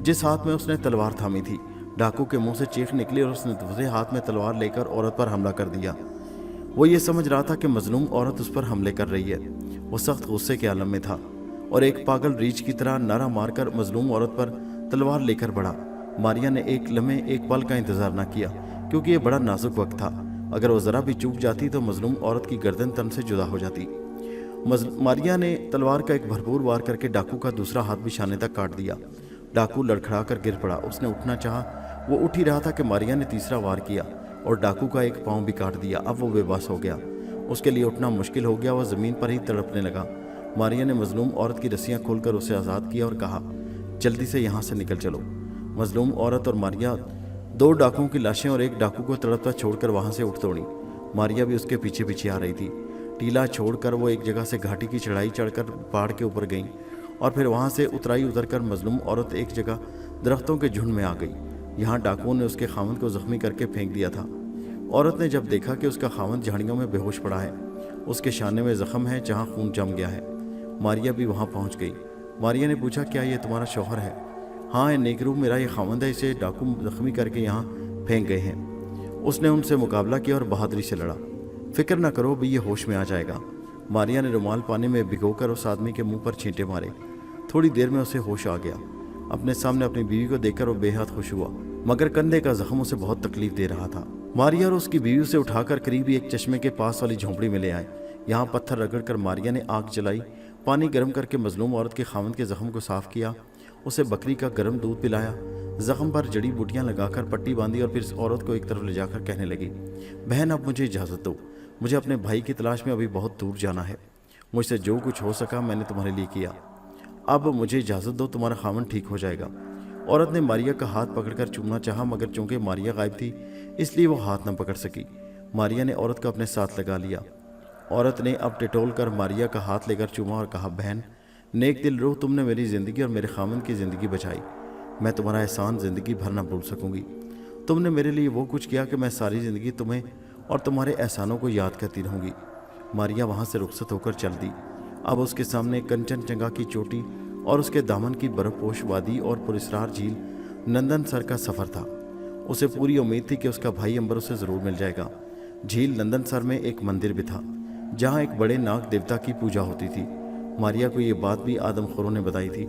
Speaker 1: जिस हाथ में उसने तलवार थामी थी। डाकू के मुंह से चीख निकली और उसने दूसरे हाथ में तलवार लेकर औरत पर हमला कर दिया। वो ये समझ रहा था कि मजलूम औरत उस पर हमले कर रही है। वो सख्त गुस्से के आलम में था और एक पागल रीछ की तरह नारा मारकर मजलूम औरत पर तलवार लेकर बढ़ा। मारिया ने एक लम्हे एक पल का इंतजार न किया क्योंकि ये बड़ा नाजुक वक्त था। अगर वो ज़रा भी चूक जाती तो मजलूम औरत की गर्दन तन से जुदा हो जाती। मारिया ने तलवार का एक भरपूर वार करके डाकू का दूसरा हाथ भी शाने तक काट दिया। डाकू लड़खड़ा कर गिर पड़ा। उसने उठना चाहा, वो उठ ही रहा था कि मारिया ने तीसरा वार किया और डाकू का एक पाँव भी काट दिया। अब वो बेबस हो गया, उसके लिए उठना मुश्किल हो गया। वह ज़मीन पर ही तड़पने लगा। मारिया ने मजलूम औरत की रस्सियाँ खोलकर उसे आज़ाद किया और कहा, जल्दी से यहाँ से निकल चलो। मजलूम औरत और मारिया, दो डाकुओं की लाशें और एक डाकू को तड़पता छोड़कर वहाँ से उठ दौड़ी। मारिया भी उसके पीछे पीछे आ रही थी। टीला छोड़कर वो एक जगह से घाटी की चढ़ाई चढ़कर पहाड़ के ऊपर गई और फिर वहाँ से उतरकर मजलूम औरत एक जगह दरख्तों के झुंड में आ गई। यहाँ डाकुओं ने उसके खामद को जख्मी करके फेंक दिया था। औरत ने जब देखा कि उसका खामद झाड़ियों में बेहोश पड़ा है, उसके शाने में जख्म है जहाँ खून जम गया है, मारिया भी वहाँ पहुँच गई। मारिया ने पूछा, क्या ये तुम्हारा शौहर है? हाँ नेकरू, मेरा ये खामद है, इसे डाकू जख्मी करके यहाँ फेंक गए हैं। उसने उनसे मुकाबला किया और बहादुरी से लड़ा। फिक्र न करो, भी ये होश में आ जाएगा। मारिया ने रुमाल पानी में भिगोकर उस आदमी के मुंह पर छींटे मारे। थोड़ी देर में उसे होश आ गया। अपने सामने अपनी बीवी को देखकर वो बेहद खुश हुआ, मगर कंधे का जख्म उसे बहुत तकलीफ दे रहा था। मारिया और उसकी बीवी उसे उठाकर करीब एक चश्मे के पास वाली झोंपड़ी में ले आए। यहाँ पत्थर रगड़कर मारिया ने आग जलाई, पानी गर्म करके मजलूम औरत के खामद के जख्म को साफ किया, उसे बकरी का गर्म दूध पिलाया, जख्म पर जड़ी बूटियां लगाकर पट्टी बांधी और फिर इस औरत को एक तरफ ले जाकर कहने लगी, बहन अब मुझे इजाज़त दो, मुझे अपने भाई की तलाश में अभी बहुत दूर जाना है। मुझसे जो कुछ हो सका मैंने तुम्हारे लिए किया, अब मुझे इजाज़त दो, तुम्हारा खामन ठीक हो जाएगा। औरत ने मारिया का हाथ पकड़कर चूमना चाहा, मगर चूंकि मारिया गायब थी इसलिए वो हाथ न पकड़ सकी। मारिया ने औरत को अपने साथ लगा लिया। औरत ने अब टिटोल कर मारिया का हाथ लेकर चूमा और कहा, बहन नेक दिल रूह, तुमने मेरी ज़िंदगी और मेरे खामन की ज़िंदगी बचाई। मैं तुम्हारा एहसान ज़िंदगी भर न भूल सकूंगी। तुमने मेरे लिए वो कुछ किया कि मैं सारी ज़िंदगी तुम्हें और तुम्हारे एहसानों को याद करती रहूँगी। मारिया वहाँ से रुखसत होकर चल दी। अब उसके सामने कंचनजंगा की चोटी और उसके दामन की बर्फपोश वादी और पुरस्रार झील नंदनसर का सफ़र था। उसे पूरी उम्मीद थी कि उसका भाई अंबर उसे ज़रूर मिल जाएगा। झील नंदनसर में एक मंदिर भी था जहाँ एक बड़े नाग देवता की पूजा होती थी। मारिया को ये बात भी आदमखोरों ने बताई थी।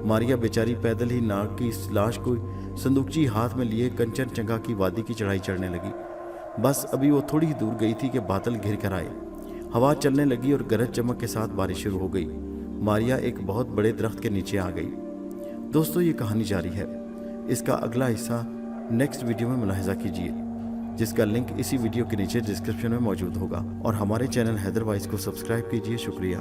Speaker 1: मारिया बेचारी पैदल ही नाग की इस लाश को संदूकची हाथ में लिए कंचनजंगा की वादी की चढ़ाई चढ़ने लगी। बस अभी वो थोड़ी ही दूर गई थी कि बादल घिर कर आए, हवा चलने लगी और गरज चमक के साथ बारिश शुरू हो गई। मारिया एक बहुत बड़े दरख्त के नीचे आ गई। दोस्तों ये कहानी जारी है, इसका अगला हिस्सा नेक्स्ट वीडियो में मुलाहिजा कीजिए, जिसका लिंक इसी वीडियो के नीचे डिस्क्रिप्शन में मौजूद होगा। और हमारे चैनल हैदर वाइस को सब्सक्राइब कीजिए। शुक्रिया।